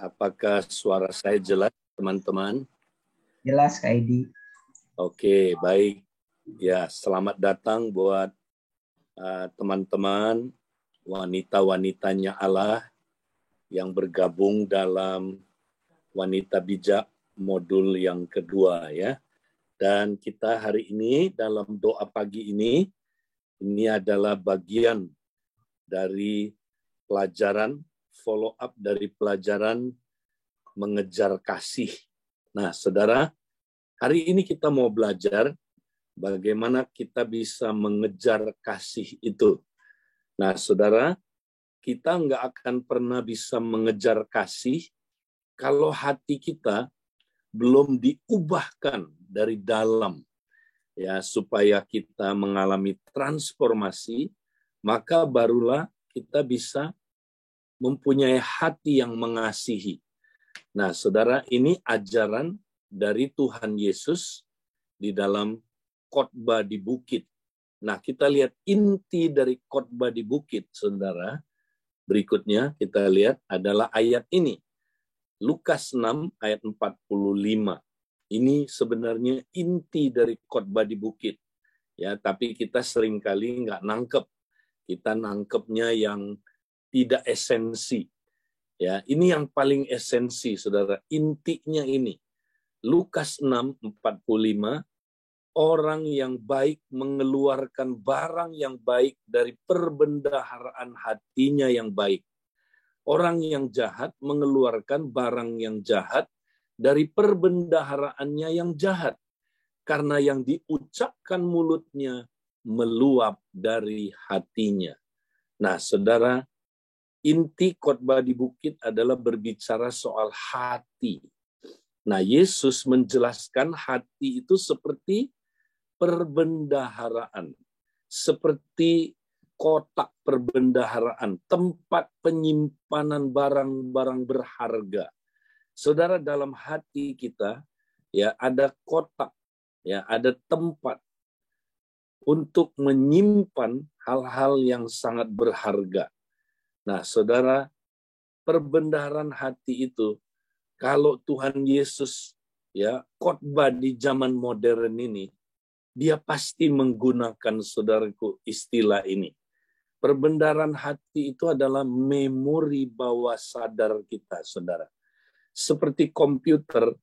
Apakah suara saya jelas, teman-teman? Jelas, Kak Edi. Oke, baik. Ya, selamat datang buat teman-teman, wanita-wanitanya Allah yang bergabung dalam Wanita Bijak modul yang kedua ya. Dan kita hari ini dalam doa pagi ini adalah bagian dari pelajaran follow up dari pelajaran mengejar kasih. Nah, saudara, hari ini kita mau belajar bagaimana kita bisa mengejar kasih itu. Nah, saudara, kita nggak akan pernah bisa mengejar kasih kalau hati kita belum diubahkan dari dalam, ya, supaya kita mengalami transformasi, maka barulah kita bisa mempunyai hati yang mengasihi. Nah, saudara, ini ajaran dari Tuhan Yesus di dalam khotbah di bukit. Nah, kita lihat inti dari khotbah di bukit, saudara. Berikutnya kita lihat adalah ayat ini. Lukas 6 ayat 45. Ini sebenarnya inti dari khotbah di bukit. Ya, tapi kita seringkali nggak nangkep. Kita nangkepnya yang tidak esensi. Ya, ini yang paling esensi, saudara. Intinya ini. Lukas 6:45, orang yang baik mengeluarkan barang yang baik dari perbendaharaan hatinya yang baik. Orang yang jahat mengeluarkan barang yang jahat dari perbendaharaannya yang jahat. Karena yang diucapkan mulutnya meluap dari hatinya. Nah, saudara, inti khotbah di bukit adalah berbicara soal hati. Nah, Yesus menjelaskan hati itu seperti perbendaharaan, seperti kotak perbendaharaan, tempat penyimpanan barang-barang berharga. Saudara, dalam hati kita ya ada kotak, ya ada tempat untuk menyimpan hal-hal yang sangat berharga. Nah, saudara, perbendaharaan hati itu, kalau Tuhan Yesus ya khotbah di zaman modern ini, dia pasti menggunakan, saudaraku, istilah ini. Perbendaharaan hati itu adalah memori bawah sadar kita, saudara. Seperti komputer,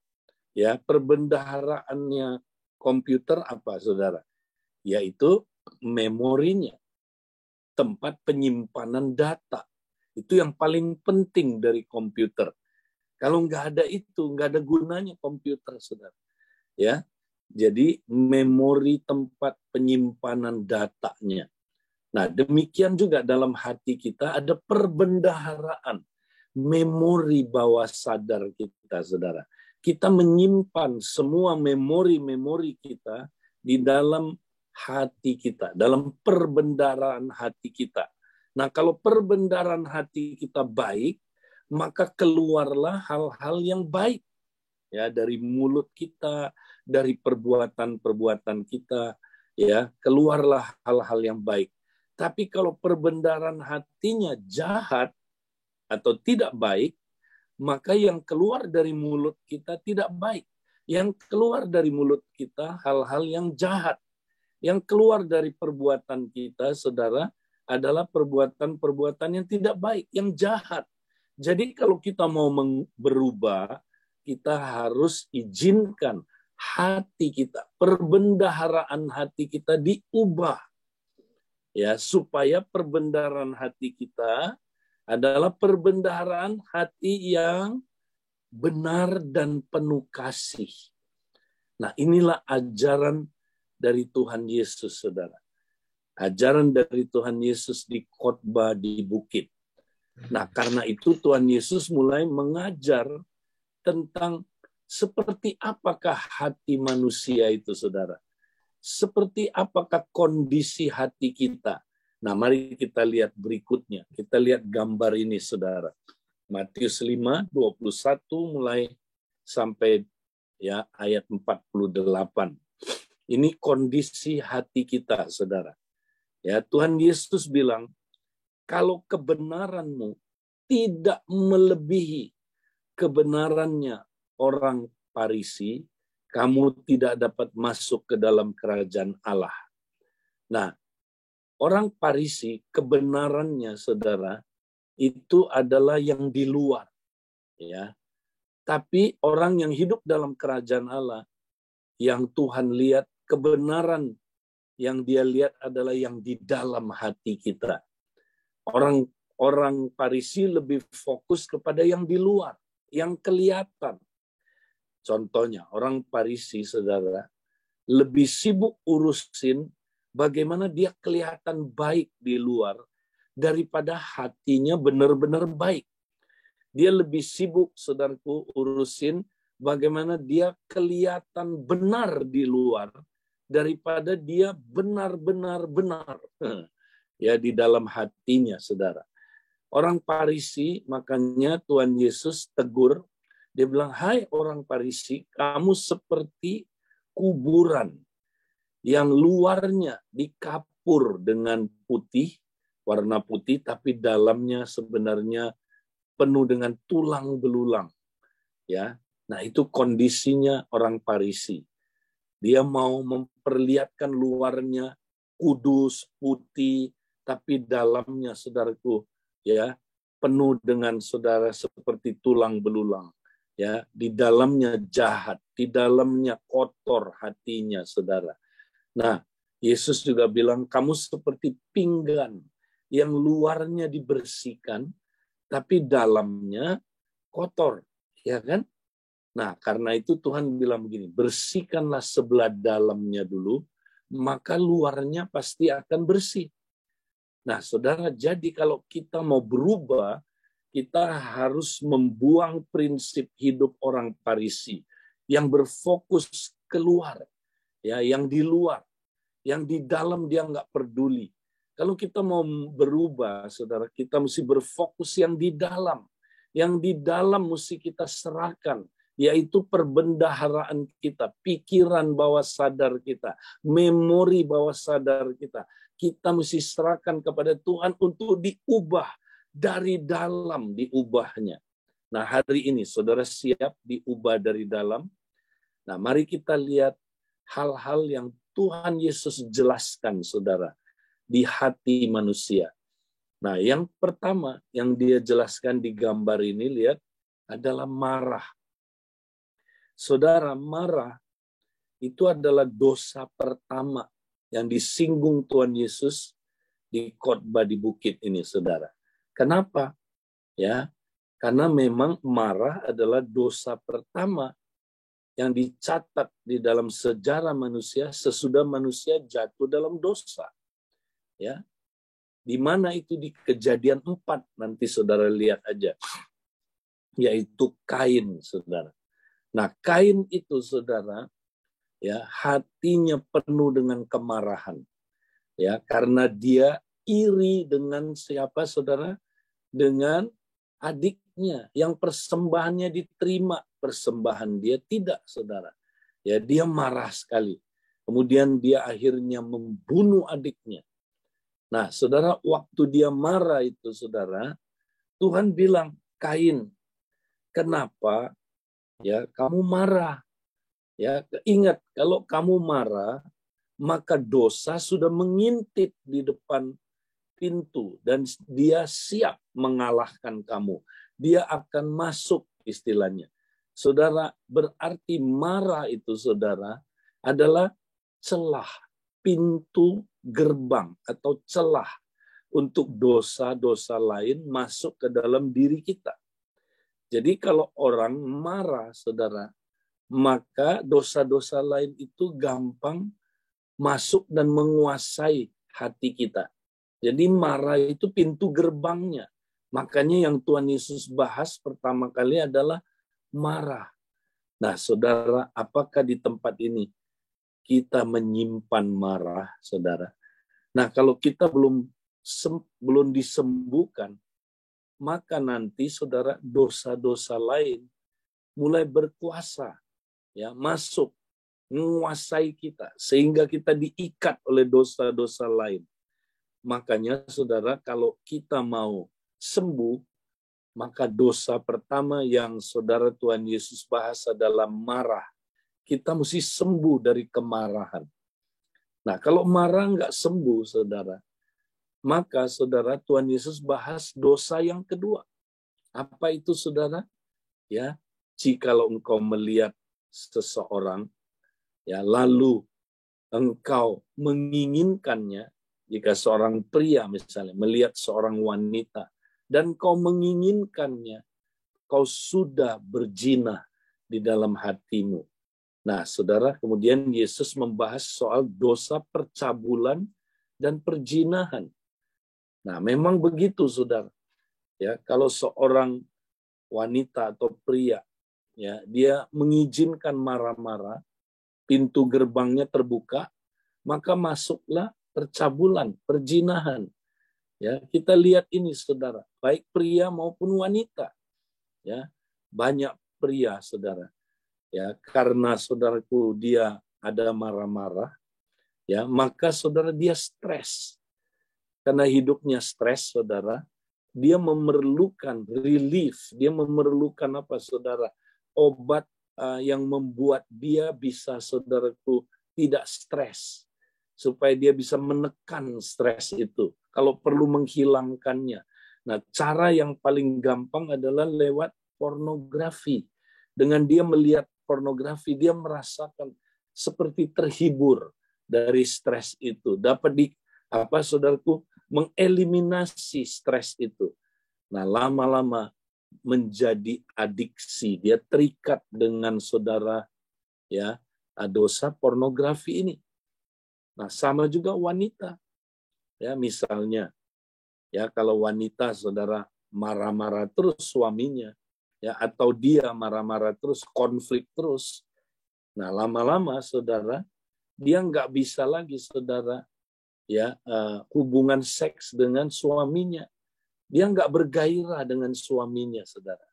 ya, perbendaharaannya komputer apa, saudara? Yaitu memorinya, tempat penyimpanan data. Itu yang paling penting dari komputer. Kalau nggak ada itu, nggak ada gunanya komputer, saudara. Ya, jadi memori tempat penyimpanan datanya. Nah, demikian juga dalam hati kita ada perbendaharaan, memori bawah sadar kita, saudara. Kita menyimpan semua memori-memori kita di dalam hati kita, dalam perbendaharaan hati kita. Nah, kalau perbendaharaan hati kita baik, maka keluarlah hal-hal yang baik. Ya, dari mulut kita, dari perbuatan-perbuatan kita, ya, keluarlah hal-hal yang baik. Tapi kalau perbendaharaan hatinya jahat atau tidak baik, maka yang keluar dari mulut kita tidak baik. Yang keluar dari mulut kita hal-hal yang jahat. Yang keluar dari perbuatan kita, saudara, adalah perbuatan-perbuatan yang tidak baik, yang jahat. Jadi kalau kita mau berubah, kita harus izinkan hati kita, perbendaharaan hati kita diubah. Ya, supaya perbendaharaan hati kita adalah perbendaharaan hati yang benar dan penuh kasih. Nah, inilah ajaran dari Tuhan Yesus, saudara. Ajaran dari Tuhan Yesus di khotbah di bukit. Nah, karena itu Tuhan Yesus mulai mengajar tentang seperti apakah hati manusia itu, saudara. Seperti apakah kondisi hati kita. Nah, mari kita lihat berikutnya. Kita lihat gambar ini, saudara. Matius 5:21 mulai sampai ya ayat 48. Ini kondisi hati kita, saudara. Ya, Tuhan Yesus bilang, kalau kebenaranmu tidak melebihi kebenarannya orang Farisi, kamu tidak dapat masuk ke dalam kerajaan Allah. Nah, orang Farisi, kebenarannya, saudara, itu adalah yang di luar. Ya. Tapi orang yang hidup dalam kerajaan Allah, yang Tuhan lihat, kebenaran yang dia lihat adalah yang di dalam hati kita. Orang Farisi lebih fokus kepada yang di luar, yang kelihatan. Contohnya, orang Farisi, saudara, lebih sibuk urusin bagaimana dia kelihatan baik di luar daripada hatinya benar-benar baik. Dia lebih sibuk, saudaraku, urusin bagaimana dia kelihatan benar di luar daripada dia benar-benar benar. Ya, di dalam hatinya, saudara. Orang Farisi, makanya Tuhan Yesus tegur, dia bilang, hai orang Farisi, kamu seperti kuburan yang luarnya dikapur dengan putih, warna putih, tapi dalamnya sebenarnya penuh dengan tulang belulang. Ya, nah itu kondisinya orang Farisi. Dia mau memperlihatkan luarnya kudus, putih, tapi dalamnya, saudaraku, ya, penuh dengan saudara seperti tulang belulang. Ya, di dalamnya jahat, di dalamnya kotor hatinya, saudara. Nah, Yesus juga bilang, kamu seperti pinggan yang luarnya dibersihkan, tapi dalamnya kotor, ya kan? Nah, karena itu Tuhan bilang begini, bersihkanlah sebelah dalamnya dulu, maka luarnya pasti akan bersih. Nah, saudara, jadi kalau kita mau berubah, kita harus membuang prinsip hidup orang Farisi yang berfokus keluar, ya, yang di luar, yang di dalam dia nggak peduli. Kalau kita mau berubah, saudara, kita mesti berfokus yang di dalam. Yang di dalam mesti kita serahkan, yaitu perbendaharaan kita, pikiran bawah sadar kita, memori bawah sadar kita. Kita mesti serahkan kepada Tuhan untuk diubah, dari dalam diubahnya. Nah, hari ini saudara siap diubah dari dalam? Nah, mari kita lihat hal-hal yang Tuhan Yesus jelaskan, saudara, di hati manusia. Nah, yang pertama yang dia jelaskan di gambar ini, lihat, adalah marah. Saudara, marah itu adalah dosa pertama yang disinggung Tuhan Yesus di khotbah di bukit ini, saudara. Kenapa? Ya, karena memang marah adalah dosa pertama yang dicatat di dalam sejarah manusia sesudah manusia jatuh dalam dosa. Ya, di mana itu di Kejadian 4, nanti saudara lihat aja, yaitu Kain, saudara. Nah, Kain itu, saudara, ya, hatinya penuh dengan kemarahan, ya, karena dia iri dengan siapa, saudara? Dengan adiknya yang persembahannya diterima, persembahan dia tidak, saudara. Ya, dia marah sekali. Kemudian dia akhirnya membunuh adiknya. Nah, saudara, waktu dia marah itu, saudara, Tuhan bilang, Kain, kenapa ya kamu marah? Ya, ingat, kalau kamu marah, maka dosa sudah mengintip di depan pintu dan dia siap mengalahkan kamu. Dia akan masuk, istilahnya. Saudara, berarti marah itu, saudara, adalah celah, pintu gerbang atau celah untuk dosa-dosa lain masuk ke dalam diri kita. Jadi kalau orang marah, saudara, maka dosa-dosa lain itu gampang masuk dan menguasai hati kita. Jadi marah itu pintu gerbangnya. Makanya yang Tuhan Yesus bahas pertama kali adalah marah. Nah, saudara, apakah di tempat ini kita menyimpan marah, saudara? Nah, kalau kita belum disembuhkan, maka nanti, saudara, dosa-dosa lain mulai berkuasa, ya, masuk, menguasai kita, sehingga kita diikat oleh dosa-dosa lain. Makanya, saudara, kalau kita mau sembuh, Maka dosa pertama yang saudara Tuhan Yesus bahas adalah marah. Kita mesti sembuh dari kemarahan. Nah, kalau marah nggak sembuh, saudara, maka saudara Tuhan Yesus bahas dosa yang kedua. Apa itu, saudara? Ya, jikalau engkau melihat seseorang, ya, lalu engkau menginginkannya, jika seorang pria misalnya melihat seorang wanita dan kau menginginkannya, kau sudah berzina di dalam hatimu. Nah, saudara, kemudian Yesus membahas soal dosa percabulan dan perzinahan. Nah, memang begitu, saudara. Ya, kalau seorang wanita atau pria, ya, dia mengizinkan marah-marah, pintu gerbangnya terbuka, maka masuklah percabulan, perzinahan. Ya, kita lihat ini, saudara, baik pria maupun wanita. Ya, banyak pria, saudara. Ya, karena saudaraku dia ada marah-marah, ya, maka saudara dia stres. Karena hidupnya stres, saudara, dia memerlukan relief, dia memerlukan apa, saudara? Obat yang membuat dia bisa, saudaraku, tidak stres, supaya dia bisa menekan stres itu. Kalau perlu menghilangkannya. Nah, cara yang paling gampang adalah lewat pornografi. Dengan dia melihat pornografi, dia merasakan seperti terhibur dari stres itu. Dapat saudaraku, mengeliminasi stres itu. Nah, lama-lama menjadi adiksi. Dia terikat dengan saudara, ya, dosa pornografi ini. Nah, sama juga wanita. Ya, misalnya, ya, kalau wanita, saudara, marah-marah terus suaminya, ya, atau dia marah-marah terus, konflik terus. Nah, lama-lama, saudara, dia nggak bisa lagi, saudara, ya, hubungan seks dengan suaminya. Dia nggak bergairah dengan suaminya, saudara.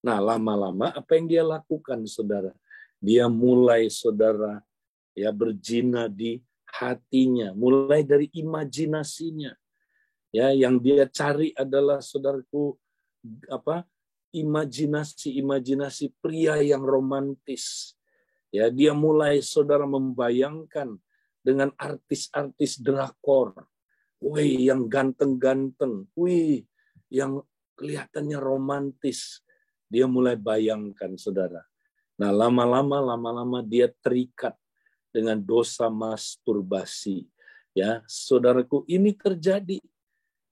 Nah, lama-lama apa yang dia lakukan, saudara? Dia mulai, saudara, ya, berzina di hatinya, mulai dari imajinasinya. Ya, yang dia cari adalah, saudaraku, apa? Imajinasi pria yang romantis. Ya, dia mulai, saudara, membayangkan dengan artis-artis drakor. Wih, yang ganteng-ganteng. Wih, yang kelihatannya romantis. Dia mulai bayangkan, saudara. Nah, lama-lama dia terikat dengan dosa masturbasi. Ya, saudaraku, ini terjadi.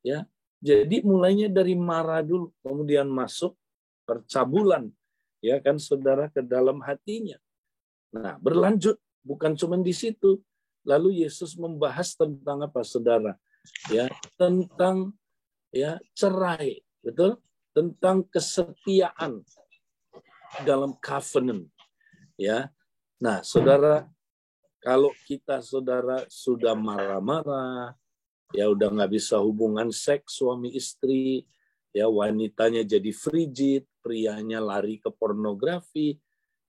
Ya, jadi mulainya dari marah dulu, kemudian masuk percabulan, ya kan, saudara, ke dalam hatinya. Nah, berlanjut, bukan cuma di situ. Lalu Yesus membahas tentang apa, saudara? Ya, tentang, ya, cerai, betul? Tentang kesetiaan dalam covenant, ya. Nah, saudara, kalau kita, saudara, sudah marah-marah, ya udah nggak bisa hubungan seks suami istri, ya, wanitanya jadi frigid, prianya lari ke pornografi,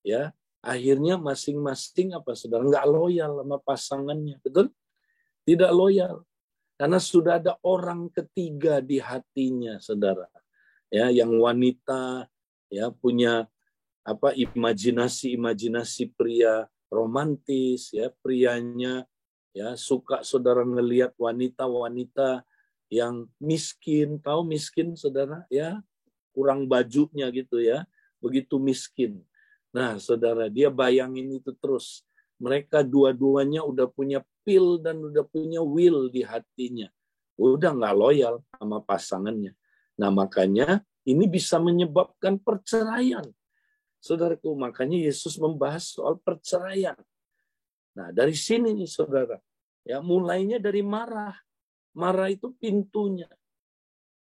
ya, akhirnya masing-masing apa, saudara, nggak loyal sama pasangannya, betul? Tidak loyal. Karena sudah ada orang ketiga di hatinya, saudara. Ya, yang wanita, ya, punya apa, imajinasi pria romantis, ya, prianya, ya, suka, saudara, ngelihat wanita-wanita yang miskin, tahu miskin, saudara, ya, kurang bajunya gitu, ya, begitu miskin. Nah, saudara, dia bayangin itu terus. Mereka dua-duanya udah punya pil dan udah punya will di hatinya. Udah nggak loyal sama pasangannya. Nah, makanya ini bisa menyebabkan perceraian. Saudaraku, makanya Yesus membahas soal perceraian. Nah, dari sini nih, saudara. Ya, mulainya dari marah. Marah itu pintunya.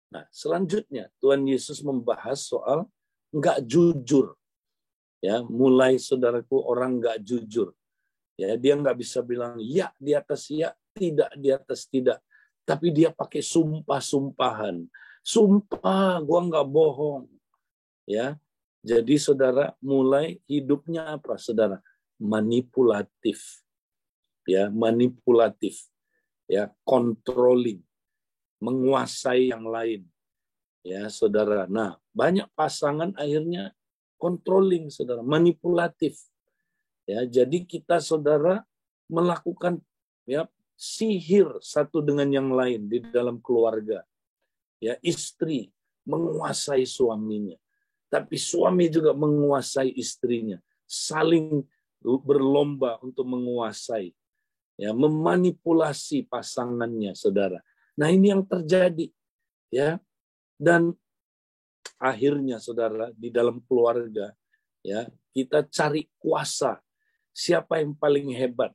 Nah, selanjutnya Tuhan Yesus membahas soal nggak jujur. Ya, mulai, saudaraku, orang nggak jujur. Ya, dia nggak bisa bilang ya di atas ya, tidak di atas tidak. Tapi dia pakai sumpah-sumpahan. Sumpah, gua nggak bohong. Ya, jadi, saudara, mulai hidupnya apa, saudara? Manipulatif. Ya, manipulatif. Ya, controlling, menguasai yang lain. Ya, saudara. Nah, banyak pasangan akhirnya controlling, saudara, manipulatif. Ya, jadi kita, saudara, melakukan ya sihir satu dengan yang lain di dalam keluarga. Ya, istri menguasai suaminya, tapi suami juga menguasai istrinya, saling berlomba untuk menguasai, ya, memanipulasi pasangannya, saudara. Nah, ini yang terjadi, ya. Dan akhirnya, saudara, di dalam keluarga, ya, kita cari kuasa. Siapa yang paling hebat?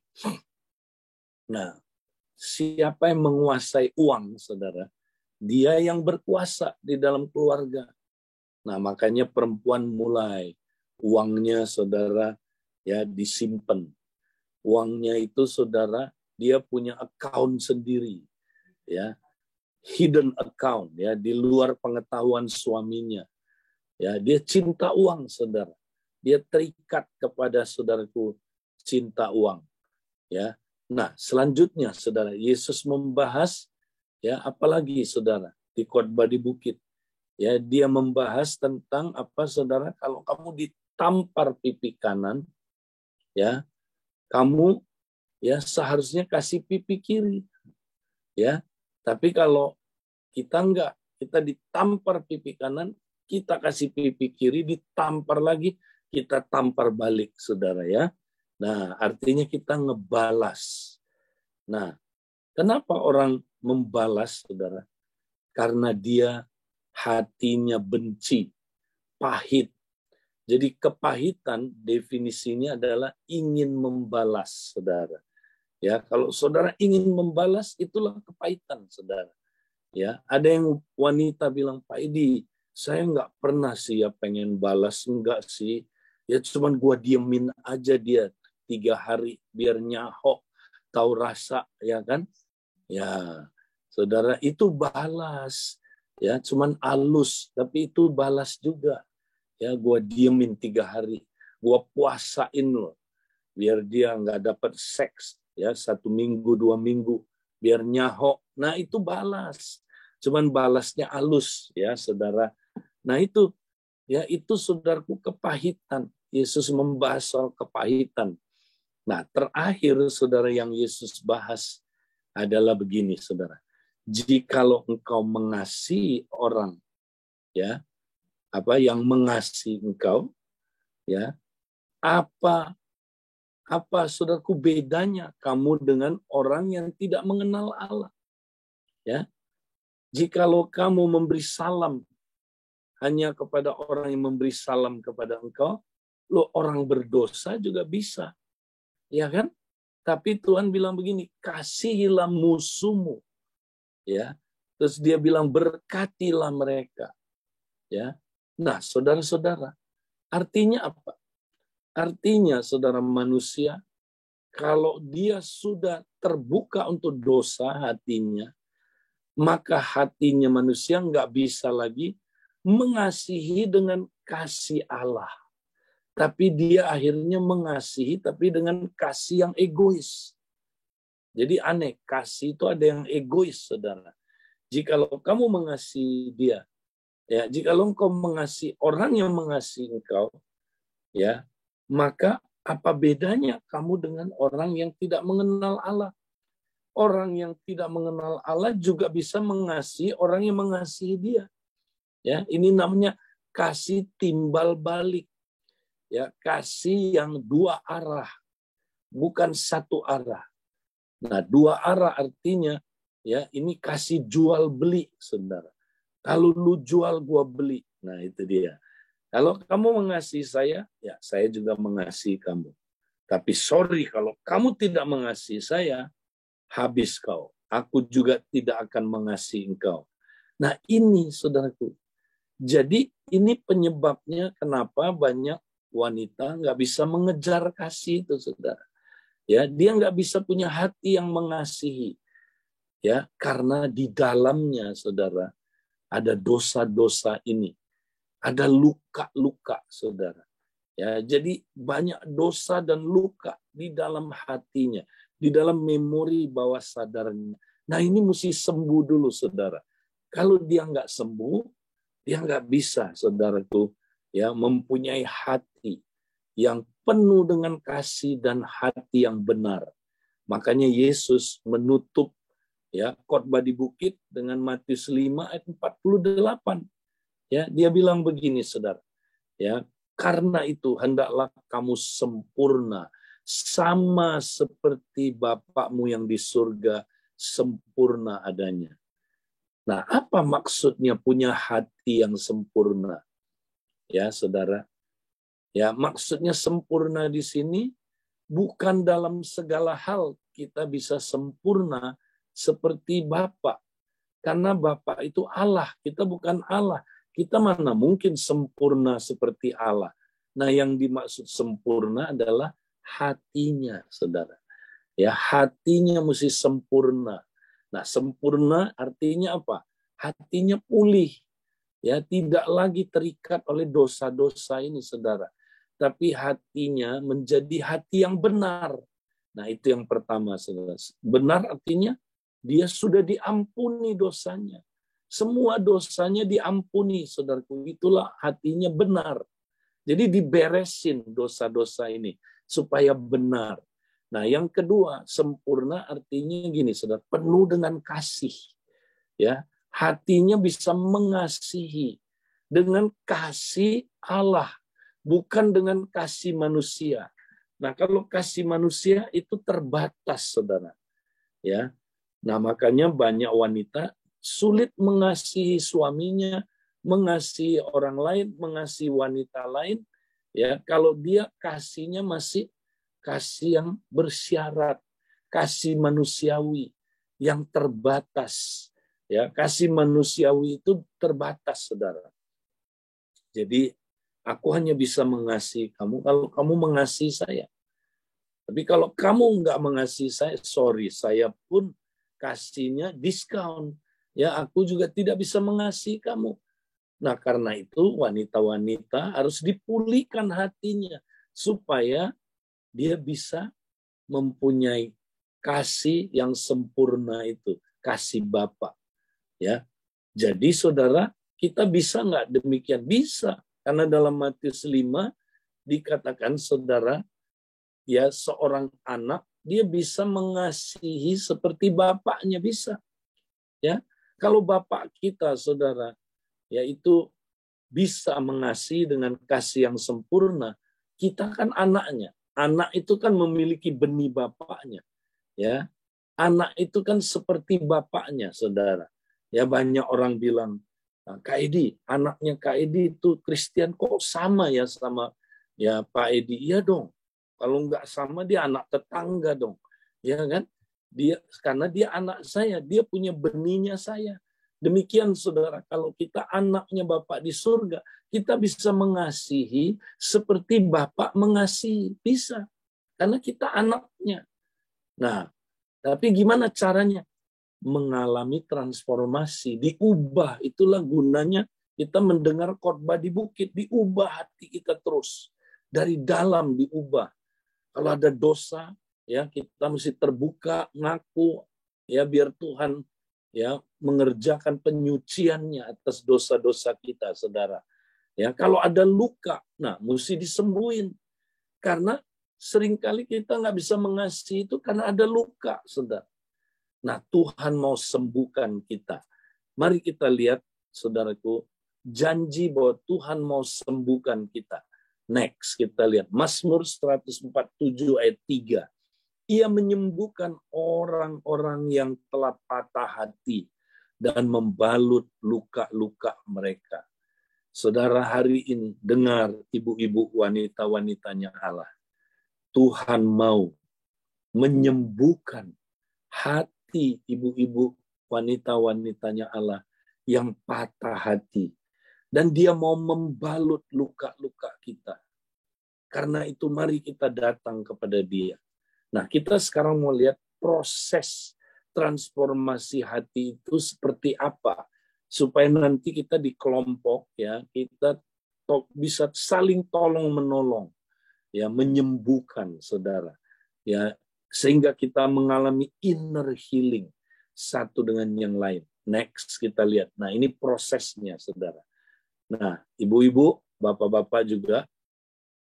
Nah, siapa yang menguasai uang, saudara? Dia yang berkuasa di dalam keluarga. Nah, makanya perempuan mulai uangnya, saudara, ya, disimpan. Uangnya itu, saudara, dia punya account sendiri, ya, hidden account, ya, di luar pengetahuan suaminya. Ya, dia cinta uang, saudara. Dia terikat kepada, saudaraku, cinta uang. Ya. Nah, selanjutnya, saudara, Yesus membahas, ya, apalagi, saudara, di khotbah di bukit. Ya, dia membahas tentang apa, saudara? Kalau kamu ditampar pipi kanan, ya, kamu, ya, seharusnya kasih pipi kiri. Ya, tapi kalau kita enggak, kita ditampar pipi kanan, kita kasih pipi kiri, ditampar lagi, kita tampar balik, saudara, ya. Nah, artinya kita ngebalas. Nah, kenapa orang membalas, saudara? Karena dia hatinya benci, pahit. Jadi kepahitan definisinya adalah ingin membalas, saudara. Ya, kalau saudara ingin membalas, itulah kepahitan, saudara. Ya, ada yang wanita bilang, Pak Edi, saya nggak pernah sih ya pengen balas, enggak sih. Ya cuman gua diemin aja dia 3 hari biar nyahok, tahu rasa, ya kan? Ya, saudara, itu balas. Ya, cuman halus, tapi itu balas juga. Ya, gua diemin 3 hari, gua puasain loh, biar dia nggak dapat seks, ya 1 minggu 2 minggu, biar nyahok. Nah, itu balas. Cuman balasnya halus, ya saudara. Nah, itu, ya, itu, saudaraku, kepahitan. Yesus membahas soal kepahitan. Nah, terakhir, saudara, yang Yesus bahas adalah begini, saudara. Jikalau engkau mengasihi orang, ya, apa yang mengasihi engkau, ya, apa saudaraku bedanya kamu dengan orang yang tidak mengenal Allah? Ya, jikalau kamu memberi salam hanya kepada orang yang memberi salam kepada engkau, lo orang berdosa juga bisa, ya kan? Tapi Tuhan bilang begini, kasihilah musuhmu, ya. Terus dia bilang berkatilah mereka, ya. Nah, saudara-saudara, artinya apa? Artinya, saudara, manusia, kalau dia sudah terbuka untuk dosa hatinya, maka hatinya manusia nggak bisa lagi mengasihi dengan kasih Allah. Tapi dia akhirnya mengasihi, tapi dengan kasih yang egois. Jadi aneh, kasih itu ada yang egois, saudara. Jikalau kamu mengasihi dia, ya, jikalau engkau mengasihi orang yang mengasihi engkau, ya, maka apa bedanya kamu dengan orang yang tidak mengenal Allah? Orang yang tidak mengenal Allah juga bisa mengasihi orang yang mengasihi dia. Ya, ini namanya kasih timbal balik. Ya, kasih yang 2 arah, bukan 1 arah. Nah, 2 arah artinya, ya, ini kasih jual beli, saudara. Kalau lu jual, gua beli. Nah, itu dia. Kalau kamu mengasihi saya, ya saya juga mengasihi kamu. Tapi sorry, kalau kamu tidak mengasihi saya, habis kau. Aku juga tidak akan mengasihi engkau. Nah, ini, saudaraku. Jadi ini penyebabnya kenapa banyak wanita nggak bisa mengejar kasih itu, saudara. Ya, dia nggak bisa punya hati yang mengasihi. Ya, karena di dalamnya, saudara, ada dosa-dosa ini. Ada luka-luka, saudara. Ya, jadi banyak dosa dan luka di dalam hatinya, di dalam memori bawah sadarnya. Nah, ini mesti sembuh dulu, saudara. Kalau dia nggak sembuh, Dia nggak bisa, saudaraku, ya, mempunyai hati yang penuh dengan kasih dan hati yang benar. Makanya Yesus menutup, ya, khotbah di bukit dengan Matius 5 ayat 48. Ya, dia bilang begini, saudara. Ya, karena itu hendaklah kamu sempurna sama seperti Bapakmu yang di surga sempurna adanya. Nah, apa maksudnya punya hati yang sempurna? Ya, saudara. Ya, maksudnya sempurna di sini bukan dalam segala hal kita bisa sempurna seperti Bapa. Karena Bapa itu Allah, kita bukan Allah. Kita mana mungkin sempurna seperti Allah. Nah, yang dimaksud sempurna adalah hatinya, saudara. Ya, hatinya mesti sempurna. Nah, sempurna artinya apa? Hatinya pulih. Ya, tidak lagi terikat oleh dosa-dosa ini, saudara. Tapi hatinya menjadi hati yang benar. Nah, itu yang pertama, saudara. Benar artinya dia sudah diampuni dosanya. Semua dosanya diampuni, saudaraku. Itulah hatinya benar. Jadi diberesin dosa-dosa ini supaya benar. Nah, yang kedua, sempurna artinya gini, saudara, penuh dengan kasih. Ya, hatinya bisa mengasihi dengan kasih Allah, bukan dengan kasih manusia. Nah, kalau kasih manusia itu terbatas, saudara. Ya, nah makanya banyak wanita sulit mengasihi suaminya, mengasihi orang lain, mengasihi wanita lain. Ya, kalau dia kasihnya masih kasih yang bersyarat, kasih manusiawi yang terbatas. Ya, kasih manusiawi itu terbatas, saudara. Jadi aku hanya bisa mengasihi kamu kalau kamu mengasihi saya. Tapi kalau kamu nggak mengasihi saya, sorry, saya pun kasihnya diskon. Ya, aku juga tidak bisa mengasihi kamu. Nah, karena itu wanita-wanita harus dipulihkan hatinya supaya dia bisa mempunyai kasih yang sempurna itu, kasih Bapa. Ya, jadi saudara, kita bisa nggak demikian? Bisa, karena dalam Matius 5 dikatakan, saudara, ya seorang anak dia bisa mengasihi seperti bapaknya, bisa. Ya, kalau bapak kita, saudara, yaitu bisa mengasihi dengan kasih yang sempurna, kita kan anaknya. Anak itu kan memiliki benih bapaknya. Ya, anak itu kan seperti bapaknya, saudara. Ya, banyak orang bilang, Kak Edi, anaknya Kak Edi itu Kristen, kok sama ya sama ya Pak Edi? Iya dong. Kalau nggak sama, dia anak tetangga dong. Ya kan? Karena dia anak saya, dia punya benihnya saya. Demikian, saudara, kalau kita anaknya Bapak di surga, kita bisa mengasihi seperti Bapak mengasihi. Bisa. Karena kita anaknya. Nah, tapi gimana caranya? Mengalami transformasi, diubah. Itulah gunanya kita mendengar khotbah di bukit, diubah hati kita terus. Dari dalam diubah. Kalau ada dosa, ya kita mesti terbuka, ngaku, ya biar Tuhan ya mengerjakan penyuciannya atas dosa-dosa kita, saudara. Ya, kalau ada luka, nah mesti disembuhin. Karena seringkali kita nggak bisa mengasihi itu karena ada luka, saudara. Nah, Tuhan mau sembuhkan kita. Mari kita lihat, saudaraku, janji bahwa Tuhan mau sembuhkan kita. Next, kita lihat Mazmur 147 ayat 3. Ia menyembuhkan orang-orang yang telah patah hati dan membalut luka-luka mereka. Saudara, hari ini dengar ibu-ibu wanita-wanitanya Allah. Tuhan mau menyembuhkan hati ibu-ibu wanita-wanitanya Allah yang patah hati. Dan dia mau membalut luka-luka kita. Karena itu mari kita datang kepada dia. Nah, kita sekarang mau lihat proses transformasi hati itu seperti apa. Supaya nanti kita di kelompok, ya, kita bisa saling tolong-menolong. Ya, menyembuhkan, saudara. Ya, sehingga kita mengalami inner healing satu dengan yang lain. Next kita lihat. Nah, ini prosesnya, saudara. Nah, ibu-ibu, bapak-bapak juga,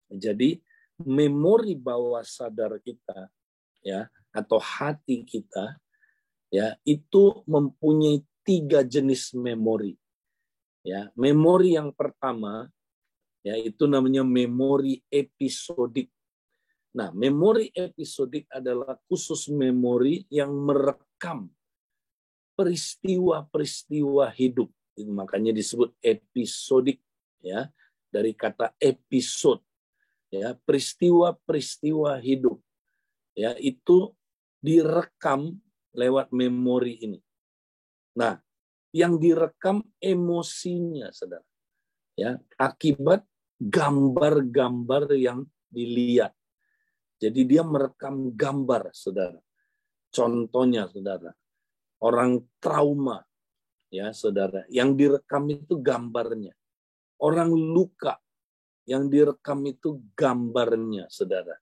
jadi memori bawah sadar kita, ya, atau hati kita, ya, itu mempunyai 3 jenis memori. Ya, memori yang pertama, ya, itu namanya memori episodik. Nah, memori episodik adalah khusus memori yang merekam peristiwa-peristiwa hidup. Makanya disebut episodik, ya, dari kata episode, ya, peristiwa-peristiwa hidup, ya, itu direkam lewat memori ini. Nah, yang direkam emosinya, saudara, ya, akibat gambar-gambar yang dilihat. Jadi dia merekam gambar, saudara. Contohnya, saudara, orang trauma, ya, saudara, yang direkam itu gambarnya. Orang luka, yang direkam itu gambarnya, saudara,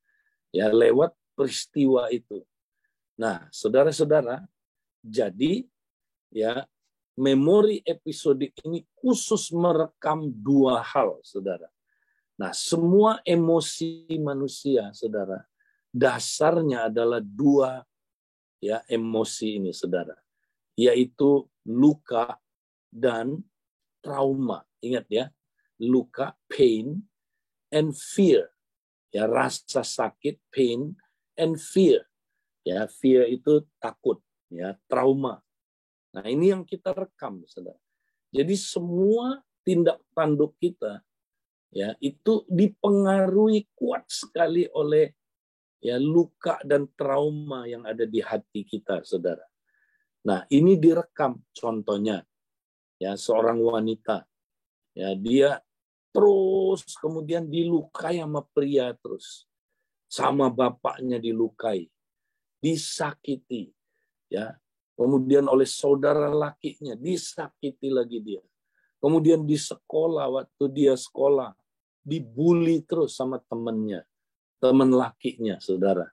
ya, lewat peristiwa itu. Nah, saudara-saudara, jadi, ya, memori episodik ini khusus merekam 2 hal, saudara. Nah, semua emosi manusia, saudara, dasarnya adalah 2, ya, emosi ini, saudara, yaitu luka dan trauma. Ingat, ya, luka, pain, and fear, ya, rasa sakit, pain, and fear, ya, fear itu takut, ya, trauma. Nah, ini yang kita rekam, saudara. Jadi semua tindak tanduk kita, ya, itu dipengaruhi kuat sekali oleh, ya, luka dan trauma yang ada di hati kita, saudara. Nah, ini direkam. Contohnya, ya, seorang wanita, ya, dia terus kemudian dilukai sama pria terus, sama bapaknya dilukai, disakiti, ya, kemudian oleh saudara lakinya disakiti lagi dia. Kemudian di sekolah, waktu dia sekolah, dibully terus sama temannya, teman lakinya, saudara.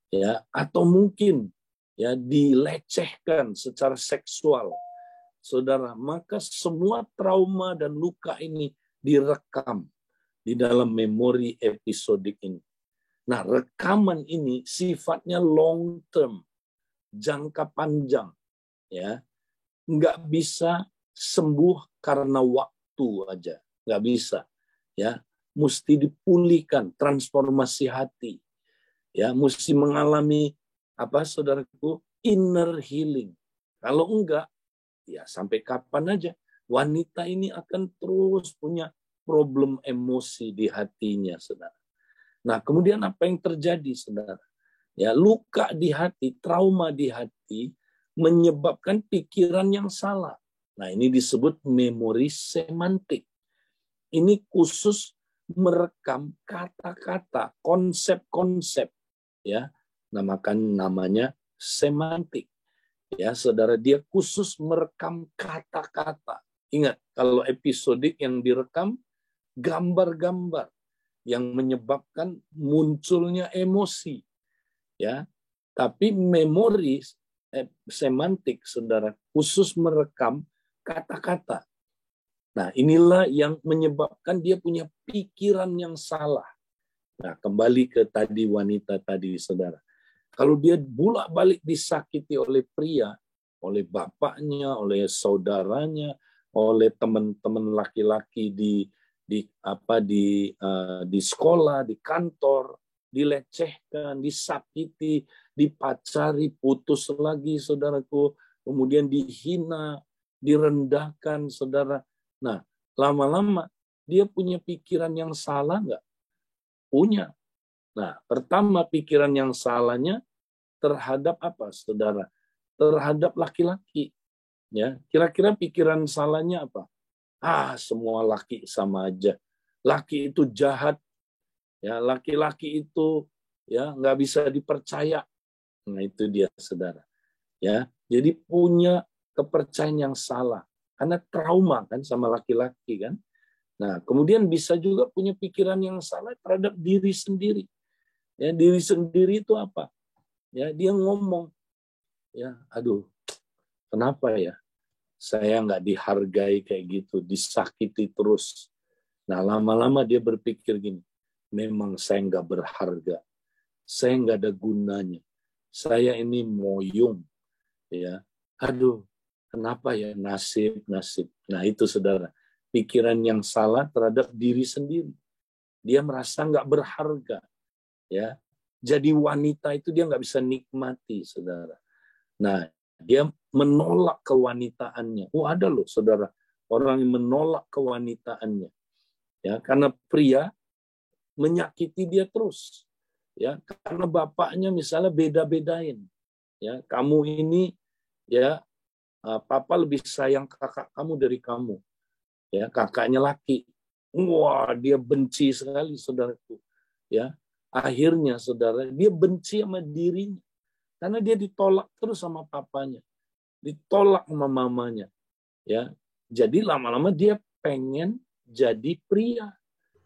Ya, atau mungkin, ya, dilecehkan secara seksual, saudara. Maka semua trauma dan luka ini direkam di dalam memori episodik ini. Nah, rekaman ini sifatnya long term, jangka panjang, ya, nggak bisa sembuh karena waktu aja, nggak bisa, ya, mesti dipulihkan, transformasi hati, ya, mesti mengalami apa, saudaraku, inner healing. Kalau enggak, ya, sampai kapan aja wanita ini akan terus punya problem emosi di hatinya, saudara. Nah, kemudian apa yang terjadi, saudara? Ya, luka di hati, trauma di hati menyebabkan pikiran yang salah. Nah, ini disebut memori semantik. Ini khusus merekam kata-kata, konsep-konsep, ya. Namanya semantik. Ya, saudara, dia khusus merekam kata-kata. Ingat, kalau episodik yang direkam gambar-gambar yang menyebabkan munculnya emosi, ya. Tapi memori semantik, saudara, khusus merekam kata-kata. Nah, inilah yang menyebabkan dia punya pikiran yang salah. Nah, kembali ke tadi wanita tadi, saudara. Kalau dia bolak-balik disakiti oleh pria, oleh bapaknya, oleh saudaranya, oleh teman-teman laki-laki di sekolah, di kantor, dilecehkan, disakiti, dipacari, putus lagi, saudaraku, kemudian dihina, direndahkan, saudara. Nah, lama-lama dia punya pikiran yang salah nggak? Punya. Nah, pertama pikiran yang salahnya terhadap apa, saudara? Terhadap laki-laki. Ya, kira-kira pikiran salahnya apa? Semua laki sama aja. Laki itu jahat. Ya, laki-laki itu, ya, nggak bisa dipercaya. Nah, itu dia, saudara. Ya, jadi punya kepercayaan yang salah karena trauma kan sama laki-laki kan. Nah, kemudian bisa juga punya pikiran yang salah terhadap diri sendiri. Ya, diri sendiri itu apa? Ya, dia ngomong, ya, aduh, kenapa ya? saya nggak dihargai kayak gitu, disakiti terus. Nah, lama-lama dia berpikir gini, memang saya nggak berharga, saya nggak ada gunanya, saya ini moyong, ya. Aduh, kenapa ya nasib. Nah, itu saudara, pikiran yang salah terhadap diri sendiri. Dia merasa nggak berharga, ya. Jadi wanita itu dia nggak bisa nikmati, saudara. Nah, dia menolak kewanitaannya. Oh, ada loh, saudara, orang yang menolak kewanitaannya, ya, karena pria menyakiti dia terus, ya, karena bapaknya misalnya beda-bedain, ya, kamu ini, ya, papa lebih sayang kakak kamu dari kamu, ya, kakaknya laki. Wah, dia benci sekali, saudaraku, ya. Akhirnya, saudara, dia benci sama dirinya karena dia ditolak terus sama papanya, ditolak sama mamanya, ya. Jadi lama-lama dia pengen jadi pria.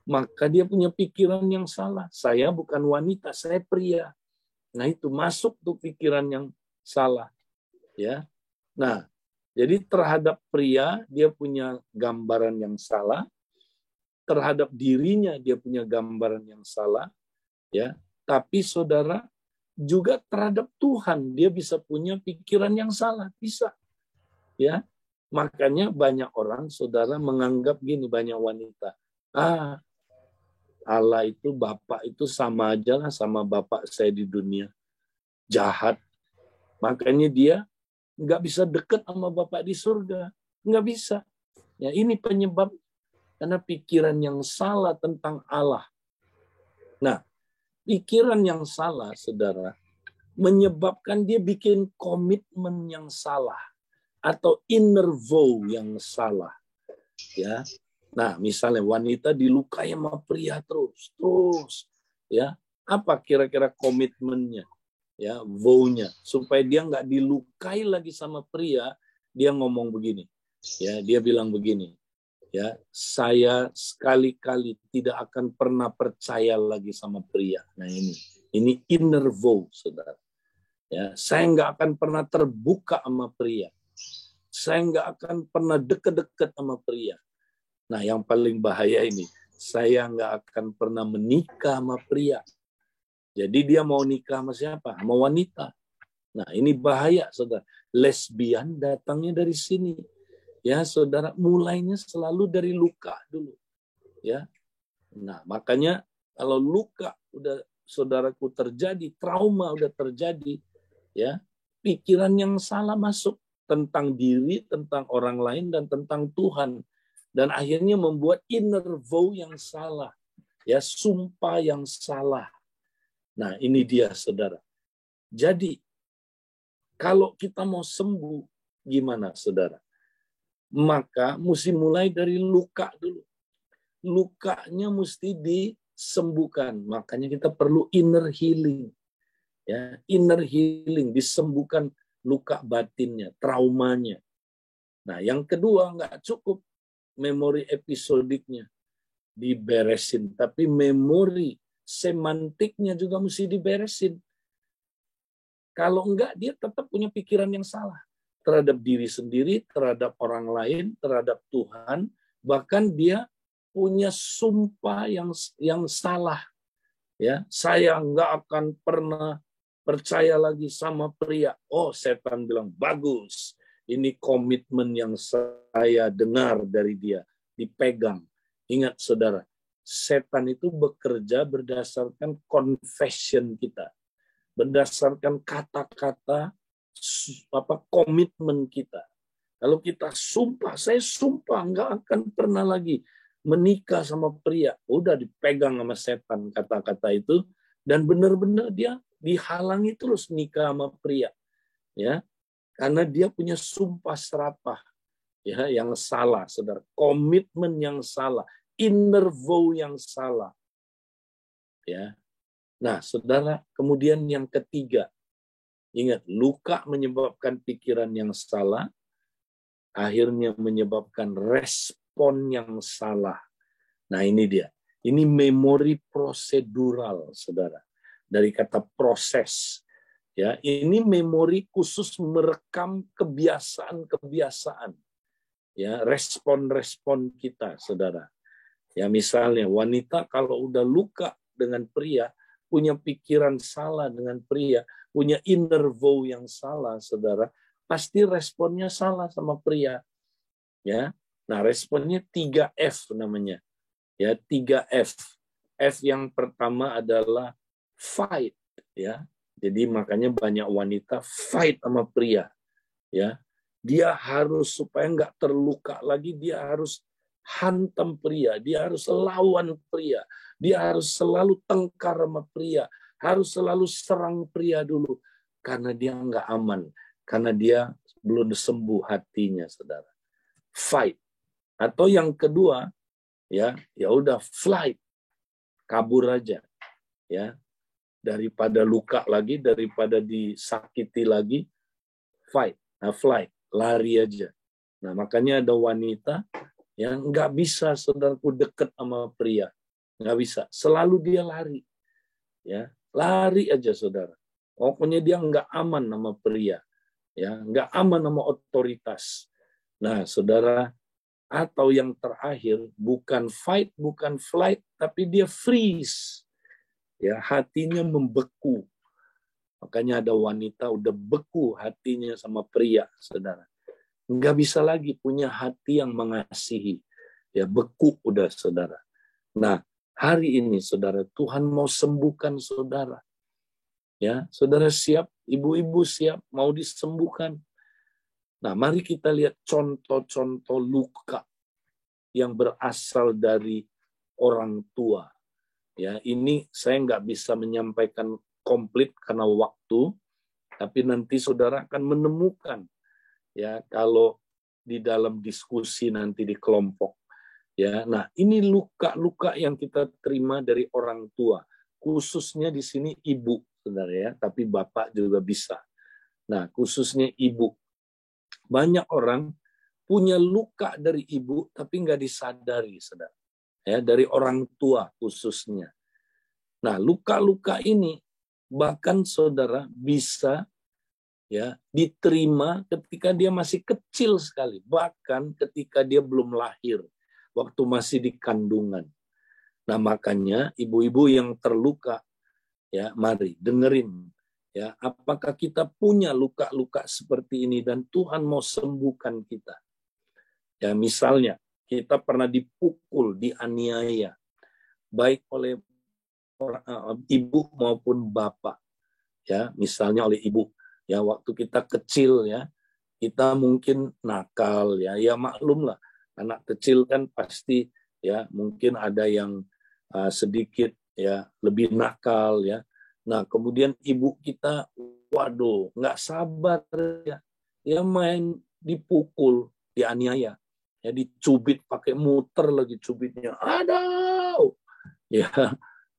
Maka dia punya pikiran yang salah. Saya bukan wanita, saya pria. Nah, itu masuk tuh pikiran yang salah, ya. Nah, jadi terhadap pria dia punya gambaran yang salah, terhadap dirinya dia punya gambaran yang salah, ya. Tapi saudara, juga terhadap Tuhan dia bisa punya pikiran yang salah, bisa, ya. Makanya banyak orang, saudara, menganggap gini, banyak wanita, Allah itu, Bapak itu sama aja lah sama Bapak saya di dunia. Jahat. Makanya dia nggak bisa dekat sama Bapak di surga. Nggak bisa. Ya, ini penyebab karena pikiran yang salah tentang Allah. Nah, pikiran yang salah, saudara, menyebabkan dia bikin komitmen yang salah atau inner vow yang salah. Ya. Nah, misalnya wanita dilukai sama pria terus, ya. Apa kira-kira komitmennya, ya, vow-nya, supaya dia nggak dilukai lagi sama pria? Dia ngomong begini, ya, dia bilang begini, ya, saya sekali-kali tidak akan pernah percaya lagi sama pria. Nah, ini inner vow, saudara. Ya, saya nggak akan pernah terbuka sama pria. Saya nggak akan pernah deket-deket sama pria. Nah, yang paling bahaya ini, saya nggak akan pernah menikah sama pria. Jadi dia mau nikah sama siapa? Sama wanita. Nah, ini bahaya, saudara. Lesbian datangnya dari sini. Ya, saudara, mulainya selalu dari luka dulu. Ya. Nah, makanya kalau luka udah, saudaraku, terjadi, trauma udah terjadi, ya, pikiran yang salah masuk tentang diri, tentang orang lain, dan tentang Tuhan. Dan akhirnya membuat inner vow yang salah, ya, sumpah yang salah. Nah, ini dia, saudara. Jadi kalau kita mau sembuh, gimana, saudara? Maka mesti mulai dari luka dulu. Lukanya mesti disembuhkan. Makanya kita perlu inner healing, ya, inner healing, disembuhkan luka batinnya, traumanya. Nah, yang kedua, nggak cukup memori episodiknya diberesin, tapi memori semantiknya juga mesti diberesin. Kalau enggak, dia tetap punya pikiran yang salah terhadap diri sendiri, terhadap orang lain, terhadap Tuhan, bahkan dia punya sumpah yang salah. Ya, saya enggak akan pernah percaya lagi sama pria. Oh, setan bilang, bagus. Ini komitmen yang saya dengar dari dia. Dipegang. Ingat, saudara, setan itu bekerja berdasarkan confession kita. Berdasarkan kata-kata, komitmen kita. Kalau kita sumpah, saya sumpah nggak akan pernah lagi menikah sama pria. Udah dipegang sama setan kata-kata itu. Dan benar-benar dia dihalangi terus nikah sama pria. Ya, karena dia punya sumpah serapah, ya, yang salah, saudara. Komitmen yang salah, inner vow yang salah, ya. Nah, saudara, kemudian yang ketiga, ingat, luka menyebabkan pikiran yang salah, akhirnya menyebabkan respon yang salah. Nah, ini dia. Ini memori prosedural, saudara. Dari kata proses. Ya, ini memori khusus merekam kebiasaan-kebiasaan. Ya, respon-respon kita, saudara. Ya, misalnya wanita kalau udah luka dengan pria, punya pikiran salah dengan pria, punya inner vow yang salah, saudara, pasti responnya salah sama pria. Ya, nah responnya 3F namanya. Ya, 3F. F yang pertama adalah fight, ya. Jadi makanya banyak wanita fight sama pria, ya. Dia harus supaya nggak terluka lagi, dia harus hantam pria, dia harus lawan pria, dia harus selalu tengkar sama pria, harus selalu serang pria dulu, karena dia nggak aman, karena dia belum sembuh hatinya, saudara. Fight. Atau yang kedua, ya udah flight, kabur aja, ya, daripada luka lagi, daripada disakiti lagi, fight, flight, lari aja. Nah, makanya ada wanita yang nggak bisa, saudaraku, deket sama pria, nggak bisa, selalu dia lari, ya, lari aja, saudara. Pokoknya dia nggak aman sama pria, ya, nggak aman sama otoritas. Nah, saudara, atau yang terakhir, bukan fight, bukan flight, tapi dia freeze. Ya, hatinya membeku. Makanya ada wanita udah beku hatinya sama pria, saudara. Nggak bisa lagi punya hati yang mengasihi. Ya, beku udah, saudara. Nah, hari ini, saudara, Tuhan mau sembuhkan saudara. Ya, saudara siap, ibu-ibu siap, mau disembuhkan. Nah, mari kita lihat contoh-contoh luka yang berasal dari orang tua. Ya, ini saya nggak bisa menyampaikan komplit karena waktu, tapi nanti saudara akan menemukan, ya, kalau di dalam diskusi nanti di kelompok. Ya, nah ini luka-luka yang kita terima dari orang tua, khususnya di sini ibu, saudara, ya, tapi bapak juga bisa. Nah, khususnya ibu. Banyak orang punya luka dari ibu, tapi nggak disadari, saudara. Ya, dari orang tua khususnya. Nah, luka-luka ini bahkan saudara bisa, ya, diterima ketika dia masih kecil sekali, bahkan ketika dia belum lahir, waktu masih di kandungan. Nah, makanya ibu-ibu yang terluka, ya, mari dengerin, ya, apakah kita punya luka-luka seperti ini dan Tuhan mau sembuhkan kita. Ya, misalnya kita pernah dipukul, dianiaya, baik oleh ibu maupun bapak, ya, misalnya oleh ibu, ya, waktu kita kecil, ya, kita mungkin nakal, ya maklum lah, anak kecil kan pasti, ya, mungkin ada yang sedikit, ya, lebih nakal, ya. Nah, kemudian ibu kita, waduh, nggak sabar, ya main dipukul, dianiaya, ya, dicubit pakai muter lagi cubitnya, aduh, ya.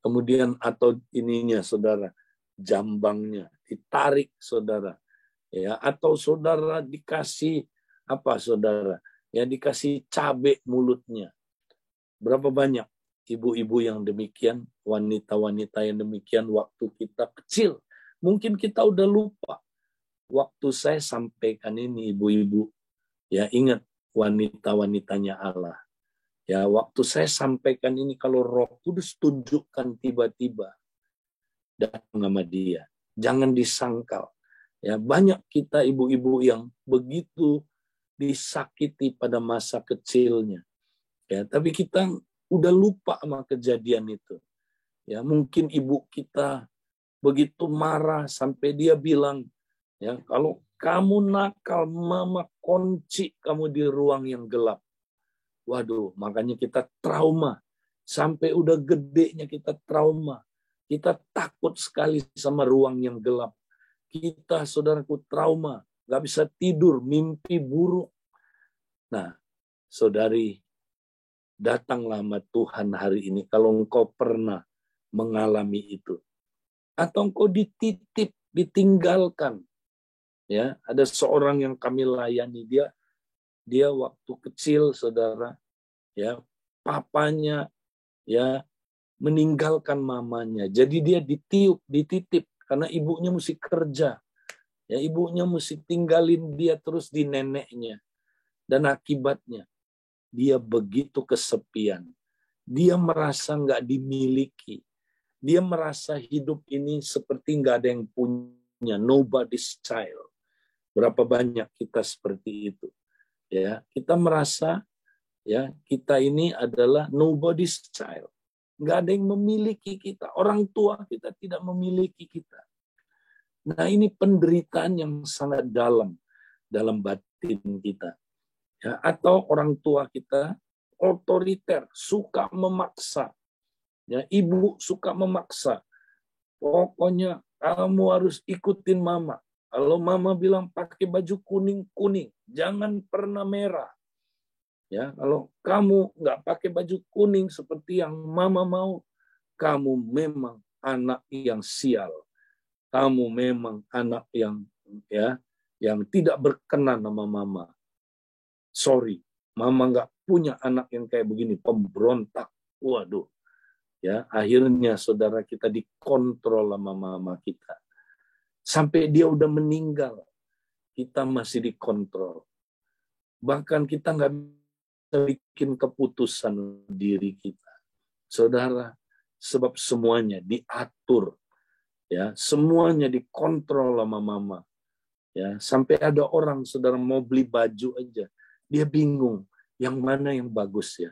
Kemudian atau ininya, saudara, jambangnya ditarik, saudara, ya, atau saudara dikasih apa, saudara, ya, dikasih cabai mulutnya. Berapa banyak ibu-ibu yang demikian, wanita-wanita yang demikian waktu kita kecil. Mungkin kita udah lupa. Waktu saya sampaikan ini, ibu-ibu, ya, ingat wanita-wanitanya Allah. Ya, waktu saya sampaikan ini, kalau Roh Kudus tunjukkan tiba-tiba, datang sama dia. Jangan disangkal. Ya, banyak kita ibu-ibu yang begitu disakiti pada masa kecilnya. Ya, tapi kita udah lupa sama kejadian itu. Ya, mungkin ibu kita begitu marah sampai dia bilang, ya, kalau kamu nakal, mama kunci kamu di ruang yang gelap. Waduh, makanya kita trauma. Sampai udah gedenya kita trauma. Kita takut sekali sama ruang yang gelap. Kita, saudaraku, trauma. Gak bisa tidur, mimpi buruk. Nah, saudari, datanglah sama Tuhan hari ini kalau engkau pernah mengalami itu. Atau engkau dititip, ditinggalkan. Ya, ada seorang yang kami layani, dia waktu kecil, saudara, ya, papanya, ya, meninggalkan mamanya. Jadi dia dititip karena ibunya mesti kerja. Ya, ibunya mesti tinggalin dia terus di neneknya. Dan akibatnya dia begitu kesepian. Dia merasa nggak dimiliki. Dia merasa hidup ini seperti nggak ada yang punya, nobody's child. Berapa banyak kita seperti itu? Ya, kita merasa ya kita ini adalah nobody's child. Nggak ada yang memiliki kita. Orang tua kita tidak memiliki kita. Nah, ini penderitaan yang sangat dalam batin kita. Ya, atau orang tua kita otoriter, suka memaksa. Ya, ibu suka memaksa. Pokoknya kamu harus ikutin mama. Kalau mama bilang pakai baju kuning-kuning, jangan pernah merah. Ya, kalau kamu nggak pakai baju kuning seperti yang mama mau, kamu memang anak yang sial. Kamu memang anak yang tidak berkenan sama mama. Sorry, mama nggak punya anak yang kayak begini, pemberontak. Waduh, ya akhirnya saudara kita dikontrol sama mama kita. Sampai dia udah meninggal, kita masih dikontrol. Bahkan kita nggak bisa bikin keputusan diri kita. Saudara, sebab semuanya diatur. Ya, semuanya dikontrol sama mama. Ya, sampai ada orang saudara mau beli baju aja, dia bingung yang mana yang bagus ya.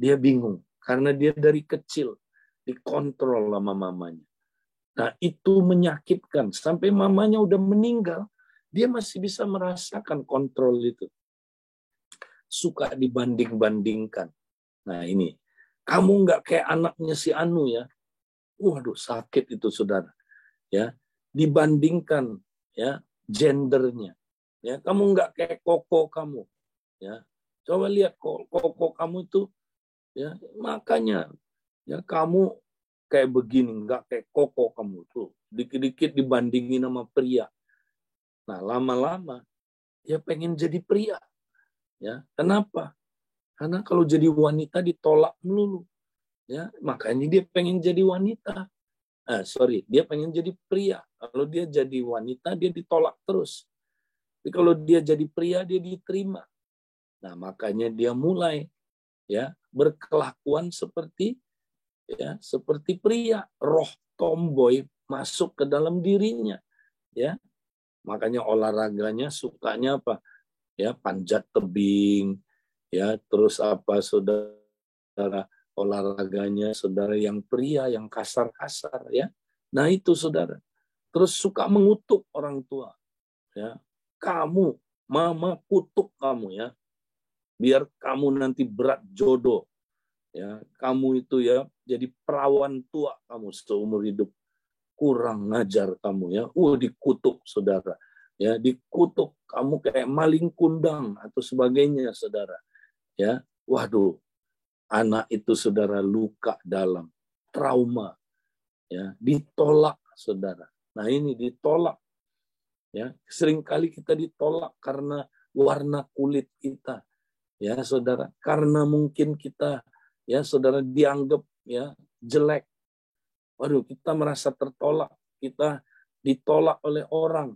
Dia bingung karena dia dari kecil dikontrol sama mamanya. Nah, itu menyakitkan sampai mamanya udah meninggal, dia masih bisa merasakan kontrol itu. Suka dibanding-bandingkan. Nah, ini kamu nggak kayak anaknya si Anu ya. Waduh, sakit itu saudara. Ya, dibandingkan ya gendernya. Ya, kamu nggak kayak koko kamu. Ya, coba lihat koko kamu itu. Ya, makanya ya kamu kayak begini, nggak kayak koko kamu tuh. Dikit-dikit dibandingin sama pria. Nah, lama-lama dia pengen jadi pria. Ya, kenapa? Karena kalau jadi wanita ditolak melulu. Ya, makanya dia pengen jadi wanita. Dia pengen jadi pria. Kalau dia jadi wanita, dia ditolak terus. Tapi kalau dia jadi pria, dia diterima. Nah, makanya dia mulai ya berkelakuan seperti pria. Roh tomboy masuk ke dalam dirinya. Ya, makanya olahraganya sukanya apa? Ya, panjat tebing. Ya, terus apa saudara? Olahraganya saudara yang pria, yang kasar-kasar ya. Nah itu saudara. Terus suka mengutuk orang tua. Ya. Kamu, mama kutuk kamu ya. Biar kamu nanti berat jodoh. Ya, kamu itu ya jadi perawan tua kamu seumur hidup. Kurang ngajar kamu ya. Dikutuk saudara. Ya, dikutuk kamu kayak maling kundang atau sebagainya saudara. Ya. Waduh. Anak itu saudara luka dalam, trauma, ya ditolak saudara. Nah ini ditolak, ya seringkali kita ditolak karena warna kulit kita, ya saudara. Karena mungkin kita, ya saudara dianggap ya jelek. Waduh, kita merasa tertolak, kita ditolak oleh orang.